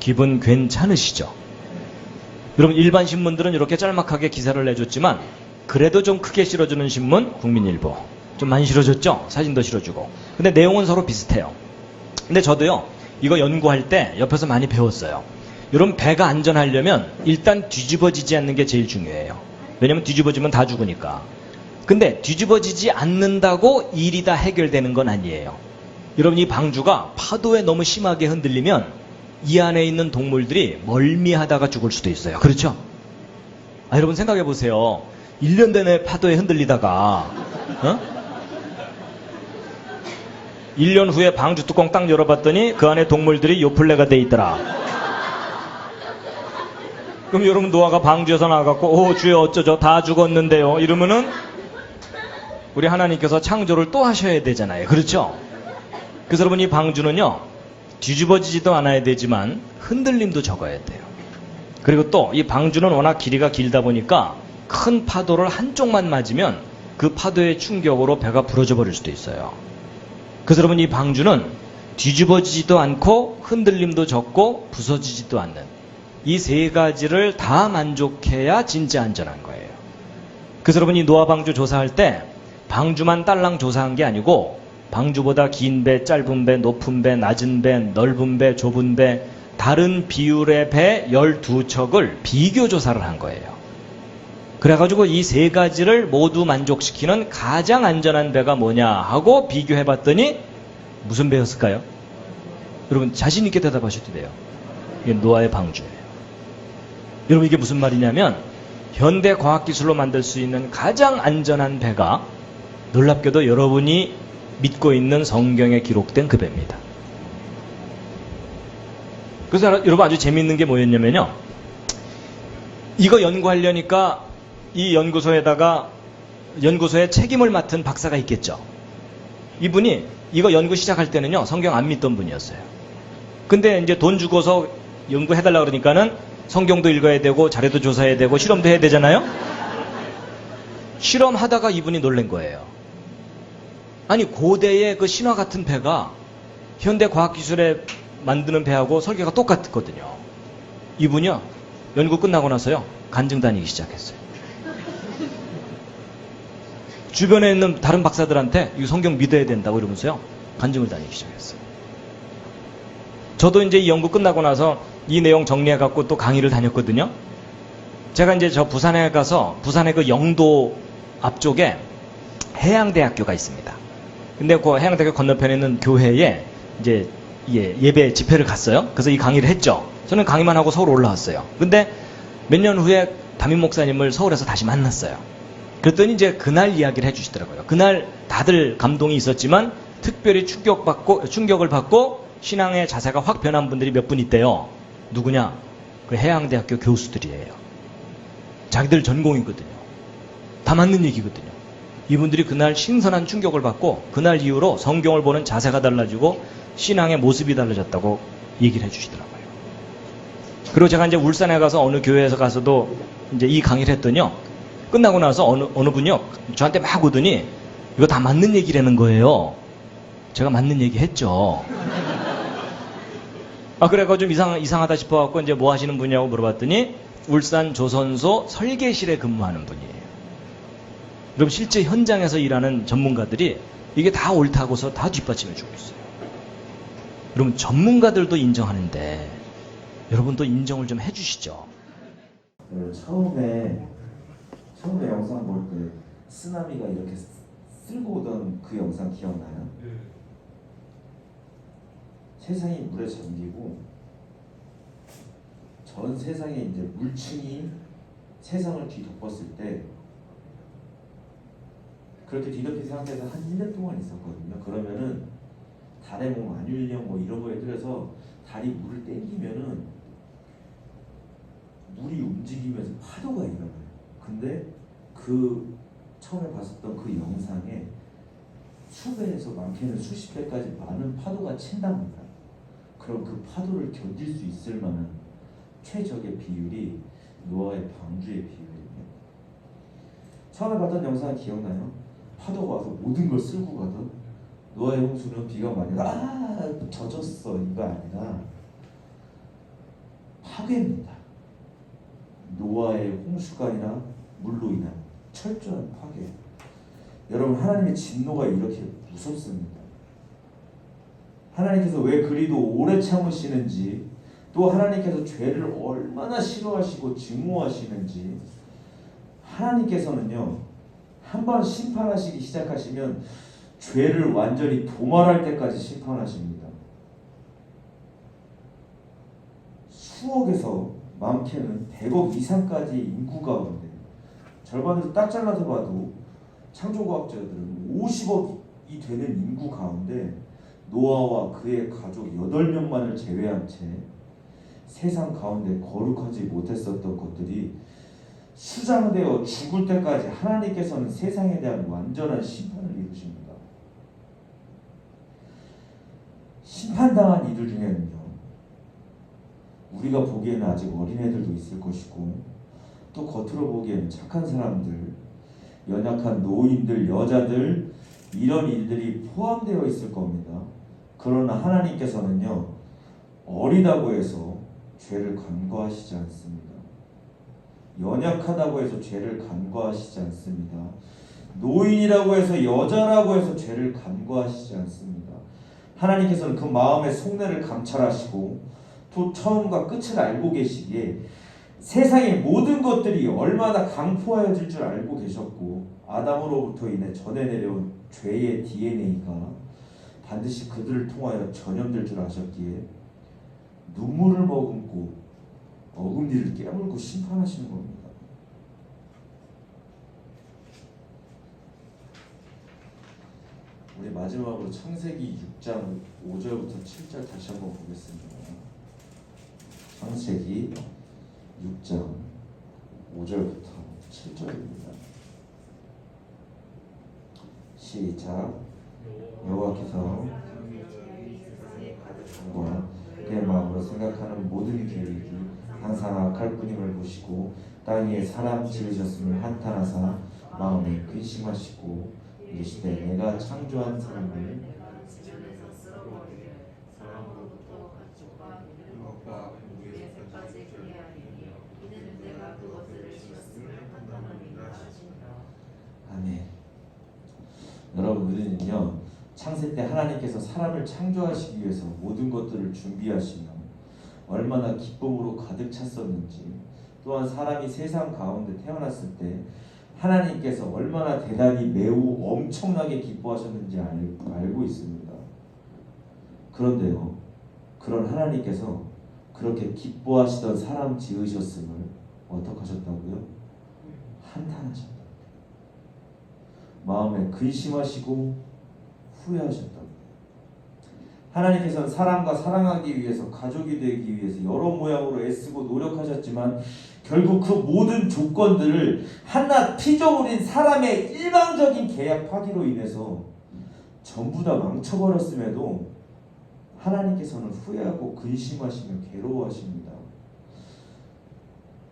기분 괜찮으시죠? 여러분 일반 신문들은 이렇게 짤막하게 기사를 내줬지만 그래도 좀 크게 실어주는 신문 국민일보 좀 많이 실어줬죠? 사진도 실어주고. 근데 내용은 서로 비슷해요. 근데 저도요 이거 연구할 때 옆에서 많이 배웠어요. 여러분 배가 안전하려면 일단 뒤집어지지 않는 게 제일 중요해요. 왜냐면 뒤집어지면 다 죽으니까. 근데 뒤집어지지 않는다고 일이 다 해결되는 건 아니에요. 여러분 이 방주가 파도에 너무 심하게 흔들리면 이 안에 있는 동물들이 멀미하다가 죽을 수도 있어요. 그렇죠? 여러분 생각해 보세요. 1년 내내 파도에 흔들리다가 1년 후에 방주 뚜껑 딱 열어봤더니 그 안에 동물들이 요플레가 돼 있더라. 그럼 여러분 노아가 방주에서 나가갖고 주여 어쩌죠 다 죽었는데요 이러면은 우리 하나님께서 창조를 또 하셔야 되잖아요. 그렇죠? 그래서 여러분 이 방주는요 뒤집어지지도 않아야 되지만 흔들림도 적어야 돼요. 그리고 또 이 방주는 워낙 길이가 길다 보니까 큰 파도를 한쪽만 맞으면 그 파도의 충격으로 배가 부러져 버릴 수도 있어요. 그래서 여러분 이 방주는 뒤집어지지도 않고 흔들림도 적고 부서지지도 않는 이 세 가지를 다 만족해야 진짜 안전한 거예요. 그래서 여러분 이 노아 방주 조사할 때 방주만 딸랑 조사한 게 아니고 방주보다 긴 배, 짧은 배, 높은 배, 낮은 배, 넓은 배, 좁은 배 다른 비율의 배 12척을 비교 조사를 한 거예요. 그래가지고 이 세 가지를 모두 만족시키는 가장 안전한 배가 뭐냐 하고 비교해봤더니 무슨 배였을까요? 여러분 자신 있게 대답하셔도 돼요. 이게 노아의 방주예요. 여러분 이게 무슨 말이냐면 현대 과학기술로 만들 수 있는 가장 안전한 배가 놀랍게도 여러분이 믿고 있는 성경에 기록된 그 배입니다. 그래서 여러분 아주 재미있는 게 뭐였냐면요. 이거 연구하려니까 이 연구소에 책임을 맡은 박사가 있겠죠. 이분이 이거 연구 시작할 때는요 성경 안 믿던 분이었어요. 근데 이제 돈 주고서 연구해달라 그러니까는 성경도 읽어야 되고 자료도 조사해야 되고 실험도 해야 되잖아요. 실험하다가 이분이 놀란 거예요. 아니 고대의 그 신화 같은 배가 현대 과학기술에 만드는 배하고 설계가 똑같거든요. 이분이요 연구 끝나고 나서요 간증 다니기 시작했어요. 주변에 있는 다른 박사들한테 이 성경 믿어야 된다고 이러면서요 간증을 다니기 시작했어요. 저도 이제 이 연구 끝나고 나서 이 내용 정리해갖고 또 강의를 다녔거든요. 제가 이제 저 부산에 가서 부산의 그 영도 앞쪽에 해양대학교가 있습니다. 근데 그 해양대학교 건너편에 있는 교회에 이제 예배 집회를 갔어요. 그래서 이 강의를 했죠. 저는 강의만 하고 서울 올라왔어요. 근데 몇 년 후에 담임 목사님을 서울에서 다시 만났어요. 그랬더니 이제 그날 이야기를 해주시더라고요. 그날 다들 감동이 있었지만 특별히 충격을 받고 신앙의 자세가 확 변한 분들이 몇 분 있대요. 누구냐? 그 해양대학교 교수들이에요. 자기들 전공이거든요. 다 맞는 얘기거든요. 이분들이 그날 신선한 충격을 받고 그날 이후로 성경을 보는 자세가 달라지고 신앙의 모습이 달라졌다고 얘기를 해주시더라고요. 그리고 제가 이제 울산에 가서 어느 교회에서 가서도 이제 이 강의를 했더니요. 끝나고 나서 어느 분이요. 저한테 막 오더니 이거 다 맞는 얘기라는 거예요. 제가 맞는 얘기 했죠. 그래가지고 좀 이상하다 싶어갖고 이제 뭐 하시는 분이냐고 물어봤더니 울산 조선소 설계실에 근무하는 분이에요. 그럼 실제 현장에서 일하는 전문가들이 이게 다 옳다고서 다 뒷받침해 주고 있어요. 그러면 전문가들도 인정하는데 여러분도 인정을 좀 해주시죠.
처음에 영상 볼 때 쓰나미가 이렇게 쓸고 오던 그 영상 기억나요? 세상이 물에 잠기고 전 세상에 이제 물층이 세상을 뒤덮었을 때 그렇게 뒤덮인 상태에서 한 1년 동안 있었거든요. 그러면은 달에 뭐 만유인력 뭐 이런 거에 들어서 달이 물을 땡기면은 물이 움직이면서 파도가 일어나요. 근데 그 처음에 봤었던 그 영상에 수배에서 많게는 수십 배까지 많은 파도가 친답니다. 그럼 그 파도를 견딜 수 있을 만한 최적의 비율이 노아의 방주의 비율입니다. 처음에 봤던 영상 기억나요? 파도가 와서 모든 걸 쓸고 가던 노아의 홍수는 비가 많이 젖었어 이거 아니라 파괴입니다. 노아의 홍수가 아니라 물로 인한 철저한 파괴. 여러분 하나님의 진노가 이렇게 무섭습니다. 하나님께서 왜 그리도 오래 참으시는지 또 하나님께서 죄를 얼마나 싫어하시고 증오하시는지 하나님께서는요 한번 심판하시기 시작하시면 죄를 완전히 도말할 때까지 심판하십니다. 수억에서 많게는 100억 이상까지 인구 가운데 절반에서 딱 잘라서 봐도 창조과학자들은 50억이 되는 인구 가운데 노아와 그의 가족 8명만을 제외한 채 세상 가운데 거룩하지 못했었던 것들이 수장되어 죽을 때까지 하나님께서는 세상에 대한 완전한 심판을 이루십니다. 심판당한 이들 중에는요 우리가 보기에는 아직 어린애들도 있을 것이고 또 겉으로 보기에는 착한 사람들, 연약한 노인들, 여자들 이런 일들이 포함되어 있을 겁니다. 그러나 하나님께서는요 어리다고 해서 죄를 간과하시지 않습니다. 연약하다고 해서 죄를 간과하시지 않습니다. 노인이라고 해서 여자라고 해서 죄를 간과하시지 않습니다. 하나님께서는 그 마음의 속내를 감찰하시고 또 처음과 끝을 알고 계시기에 세상의 모든 것들이 얼마나 강포하여질 줄 알고 계셨고 아담으로부터 인해 전해 내려온 죄의 DNA가 반드시 그들을 통하여 전염될 줄 아셨기에 눈물을 머금고 어금니를 깨물고 심판하시는 겁니다. 우리 마지막으로 창세기 6장 5절부터 7절 다시 한번 보겠습니다. 창세기 6장 5절부터 7절입니다. 시작. 여호와께서 그의 마음으로 생각하는 모든 계획이 항상 악할 뿐임을 보시고 땅 위에 사람 지으셨음을 한탄하사 마음에 근심하시고 이르시되 내가 창조한 사람을 아멘. 여러분 우리는요 창세 때 하나님께서 사람을 창조하시기 위해서 모든 것들을 준비하시며 얼마나 기쁨으로 가득 찼었는지 또한 사람이 세상 가운데 태어났을 때 하나님께서 얼마나 대단히 매우 엄청나게 기뻐하셨는지 알고 있습니다. 그런데요, 그런 하나님께서 그렇게 기뻐하시던 사람 지으셨음을 어떻게 하셨다고요? 한탄하셨다. 마음에 근심하시고 후회하셨다고. 하나님께서는 사람과 사랑하기 위해서, 가족이 되기 위해서 여러 모양으로 애쓰고 노력하셨지만 결국 그 모든 조건들을 하나 피조물인 사람의 일방적인 계약 파기로 인해서 전부 다 망쳐버렸음에도 하나님께서는 후회하고 근심하시며 괴로워하십니다.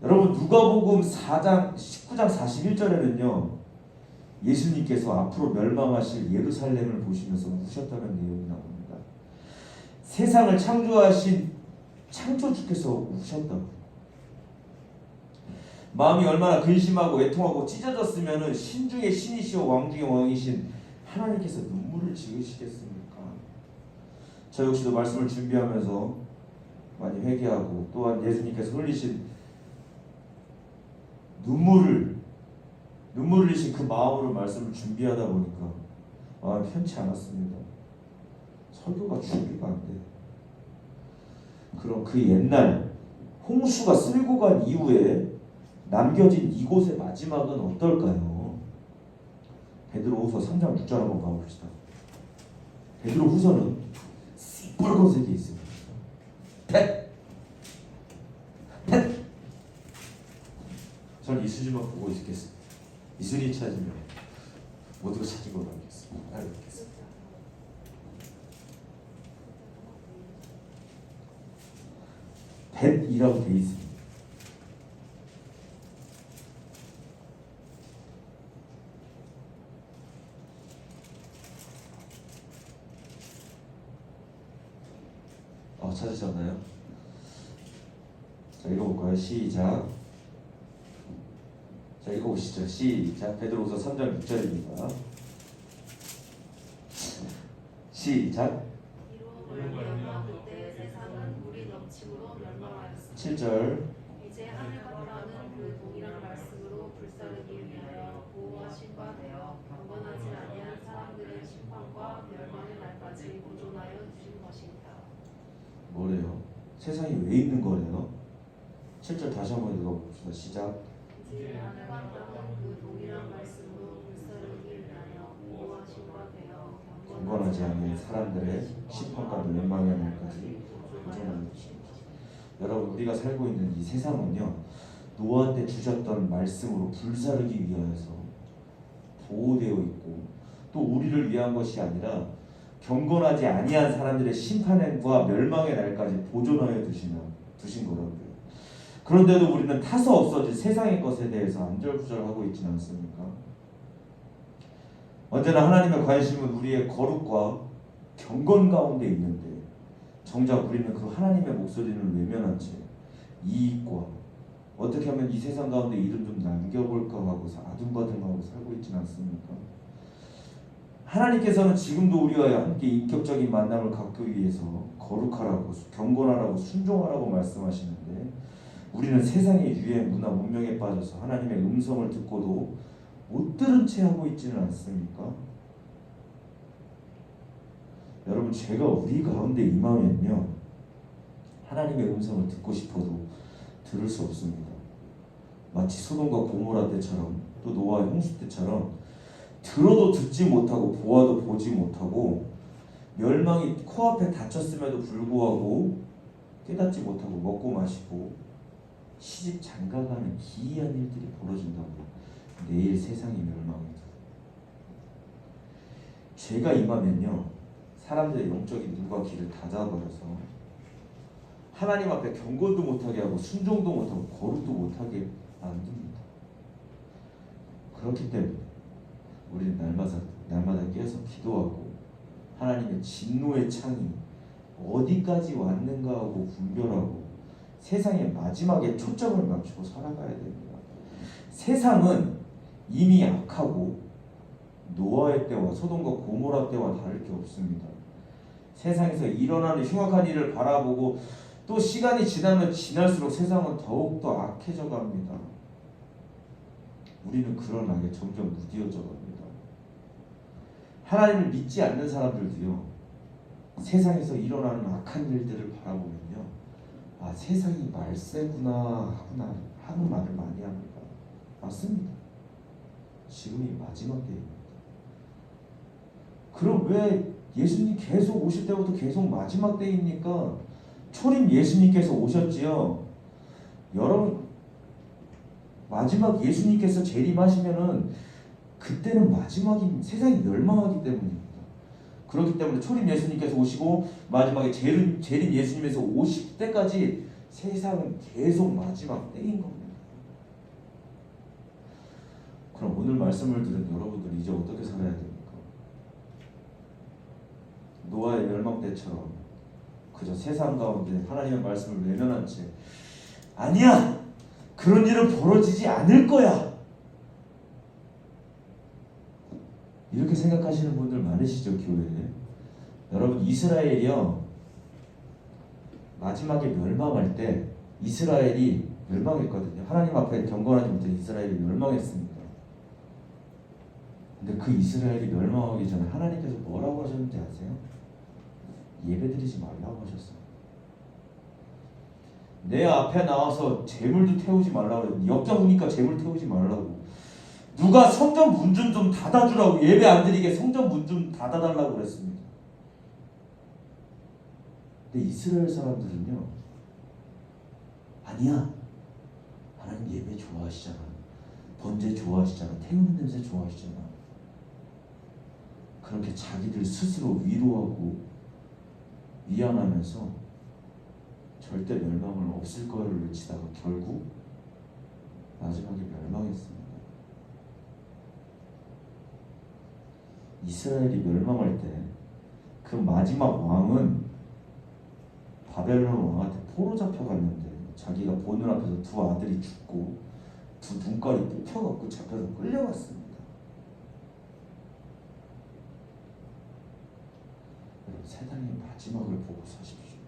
여러분, 누가복음 4장 19장 41절에는요 예수님께서 앞으로 멸망하실 예루살렘을 보시면서 우셨다는 내용이 나옵니다. 세상을 창조하신 창조주께서 우셨다고. 마음이 얼마나 근심하고 애통하고 찢어졌으면 신 중에 신이시오 왕 중에 왕이신 하나님께서 눈물을 지으시겠습니까? 저 역시도 말씀을 준비하면서 많이 회개하고, 또한 예수님께서 흘리신 눈물을 흘리신 그 마음으로 말씀을 준비하다 보니까 마음이 편치 않았습니다. 설교가 준비가 안 돼. 그럼 그 옛날 홍수가 쓸고 간 이후에 남겨진 이곳의 마지막은 어떨까요? 베드로후서 3장 6절 한번 봐봅시다. 베드로후서는 시뻘건색이 있습니다. 전 이수지만 보고 있겠습니다. 이순이 찾으면 모두가 찾은 걸로 알겠습니다. 알겠습니다. 뱃이라고 되어 있습니다. 찾으셨나요? 자, 읽어볼까요? 시작. 자, 읽어보시죠. 시작. 베드로후서 3장 6절입니다. 시작.
이로 말미암아 그때 세상은 물이 넘침으로 멸망하였으니
7절.
이제 하늘과 땅은 그 동일한 말씀으로 불사르기 위하여 보호하신 바 되어 경건하지 아니한 사람들의 심판과 멸망의 날까지 보존하여 주신 것입니다.
뭐래요? 세상이 왜 있는 거래요? 7절 다시 한번 읽어봅시다. 시작.
이제 하늘과 땅은 그 동일한 말씀으로 불사르기 위하여 보호하신 바 되어
경건하지 않은 사람들의 심판과 멸망의 날까지 보존하여 주신 것입니다. 여러분, 우리가 살고 있는 이 세상은요, 노아 때 주셨던 말씀으로 불사르기 위하여서 보호되어 있고, 또 우리를 위한 것이 아니라 경건하지 아니한 사람들의 심판과 멸망의 날까지 보존하여 두신 거라고요. 그런데도 우리는 타서 없어질 세상의 것에 대해서 안절부절하고 있지는 않습니까? 언제나 하나님의 관심은 우리의 거룩과 경건 가운데 있는데, 정작 우리는 그 하나님의 목소리를 외면한 채 이익과 어떻게 하면 이 세상 가운데 이름 좀 남겨볼까 하고 아둥바둥하고 살고 있지는 않습니까? 하나님께서는 지금도 우리와 함께 인격적인 만남을 갖기 위해서 거룩하라고, 경건하라고, 순종하라고 말씀하시는데, 우리는 세상의 유행, 문화, 문명에 빠져서 하나님의 음성을 듣고도 못 들은 채 하고 있지는 않습니까? 여러분, 죄가 우리 가운데 임하면요, 하나님의 음성을 듣고 싶어도 들을 수 없습니다. 마치 소돔과 고모라 때처럼, 또 노아의 홍수 때처럼 들어도 듣지 못하고 보아도 보지 못하고 멸망이 코앞에 닥쳤음에도 불구하고 깨닫지 못하고 먹고 마시고 시집 장가가는 기이한 일들이 벌어진다고요. 내일 세상이 멸망해도. 죄가 임하면요, 사람들의 영적인 눈과 귀를 닫아버려서 하나님 앞에 경건도 못하게 하고 순종도 못하고 거룩도 못하게 만듭니다. 그렇기 때문에 우리는 날마다 깨어서 기도하고 하나님의 진노의 창이 어디까지 왔는가 하고 분별하고 세상의 마지막에 초점을 맞추고 살아가야 됩니다. 세상은 이미 악하고 노아의 때와 소돔과 고모라 때와 다를 게 없습니다. 세상에서 일어나는 흉악한 일을 바라보고 또 시간이 지나면 지날수록 세상은 더욱더 악해져 갑니다. 우리는 그런 악에 점점 무뎌져 갑니다. 하나님을 믿지 않는 사람들도요, 세상에서 일어나는 악한 일들을 바라보면요, 아, 세상이 말세구나 하는 말을 많이 합니다. 맞습니다. 지금이 마지막 때입니다. 그럼 왜 예수님 계속 오실 때부터 계속 마지막 때입니까? 초림 예수님께서 오셨지요. 여러분, 마지막 예수님께서 재림하시면은 그때는 마지막인, 세상이 멸망하기 때문입니다. 그렇기 때문에 초림 예수님께서 오시고 마지막에 재림 예수님께서 오실 때까지 세상은 계속 마지막 때인 겁니다. 그럼 오늘 말씀을 들은 여러분들 이제 어떻게 살아야 됩니까? 노아의 멸망 때처럼 그저 세상 가운데 하나님의 말씀을 외면한 채 아니야! 그런 일은 벌어지지 않을 거야! 이렇게 생각하시는 분들 많으시죠, 교회에. 여러분, 이스라엘이요, 마지막에 멸망할 때 이스라엘이 멸망했거든요. 하나님 앞에 경건하지 못해 이스라엘이 멸망했습니다. 근데 그 이스라엘이 멸망하기 전에 하나님께서 뭐라고 하셨는지 아세요? 예배드리지 말라고 하셨어요. 내 앞에 나와서 재물도 태우지 말라고 그래요. 역겨우니까 재물 태우지 말라고. 누가 성전 문 좀 닫아주라고, 예배 안 드리게 성전 문 좀 닫아달라고 그랬습니다. 근데 이스라엘 사람들은요, 아니야, 하나님 예배 좋아하시잖아, 번제 좋아하시잖아, 태우는 냄새 좋아하시잖아. 그렇게 자기들 스스로 위로하고 위안하면서 절대 멸망을 없을 거를 외치다가 결국 마지막에 멸망했습니다. 이스라엘이 멸망할 때 그 마지막 왕은 바벨론 왕한테 포로 잡혀갔는데 자기가 보는 앞에서 두 아들이 죽고 두 눈깔이 뽑혀갖고 잡혀서 끌려갔습니다. 여러분, 세상의 마지막을 보고 사십시오.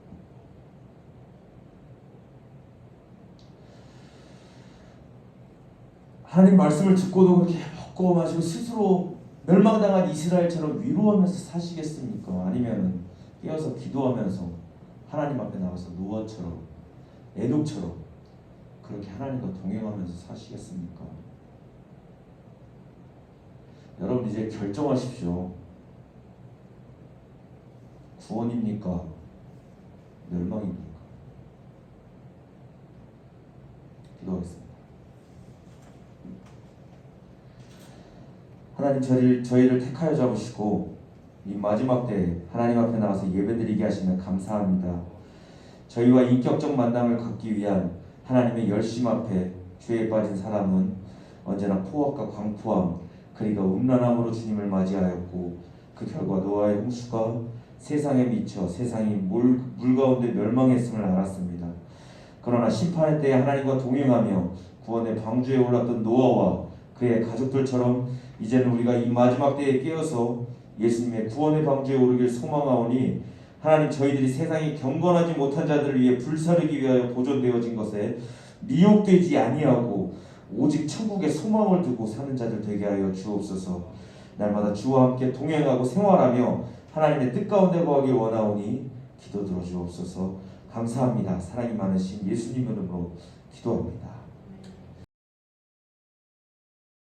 하나님 말씀을 듣고도 그렇게 먹고 마시고 스스로 멸망당한 이스라엘처럼 위로하면서 사시겠습니까? 아니면 깨어서 기도하면서 하나님 앞에 나가서 노아처럼, 에녹처럼 그렇게 하나님과 동행하면서 사시겠습니까? 여러분, 이제 결정하십시오. 구원입니까? 멸망입니까? 기도하겠습니다. 하나님, 저희를 택하여 잡으시고 이 마지막 때 하나님 앞에 나와서 예배드리게 하시면 감사합니다. 저희와 인격적 만남을 갖기 위한 하나님의 열심 앞에 죄에 빠진 사람은 언제나 포악과 광포함, 그리고 음란함으로 주님을 맞이하였고 그 결과 노아의 홍수가 세상에 미쳐 세상이 물 가운데 멸망했음을 알았습니다. 그러나 심판의 때에 하나님과 동행하며 구원의 방주에 올랐던 노아와 그의 가족들처럼 이제는 우리가 이 마지막 때에 깨어서 예수님의 구원의 방주에 오르길 소망하오니 하나님, 저희들이 세상이 경건하지 못한 자들을 위해 불사르기 위하여 보존되어진 것에 미혹되지 아니하고 오직 천국의 소망을 두고 사는 자들 되게 하여 주옵소서. 날마다 주와 함께 동행하고 생활하며 하나님의 뜻 가운데 거하길 원하오니 기도 들어주옵소서. 감사합니다. 사랑이 많으신 예수님 이름으로 기도합니다.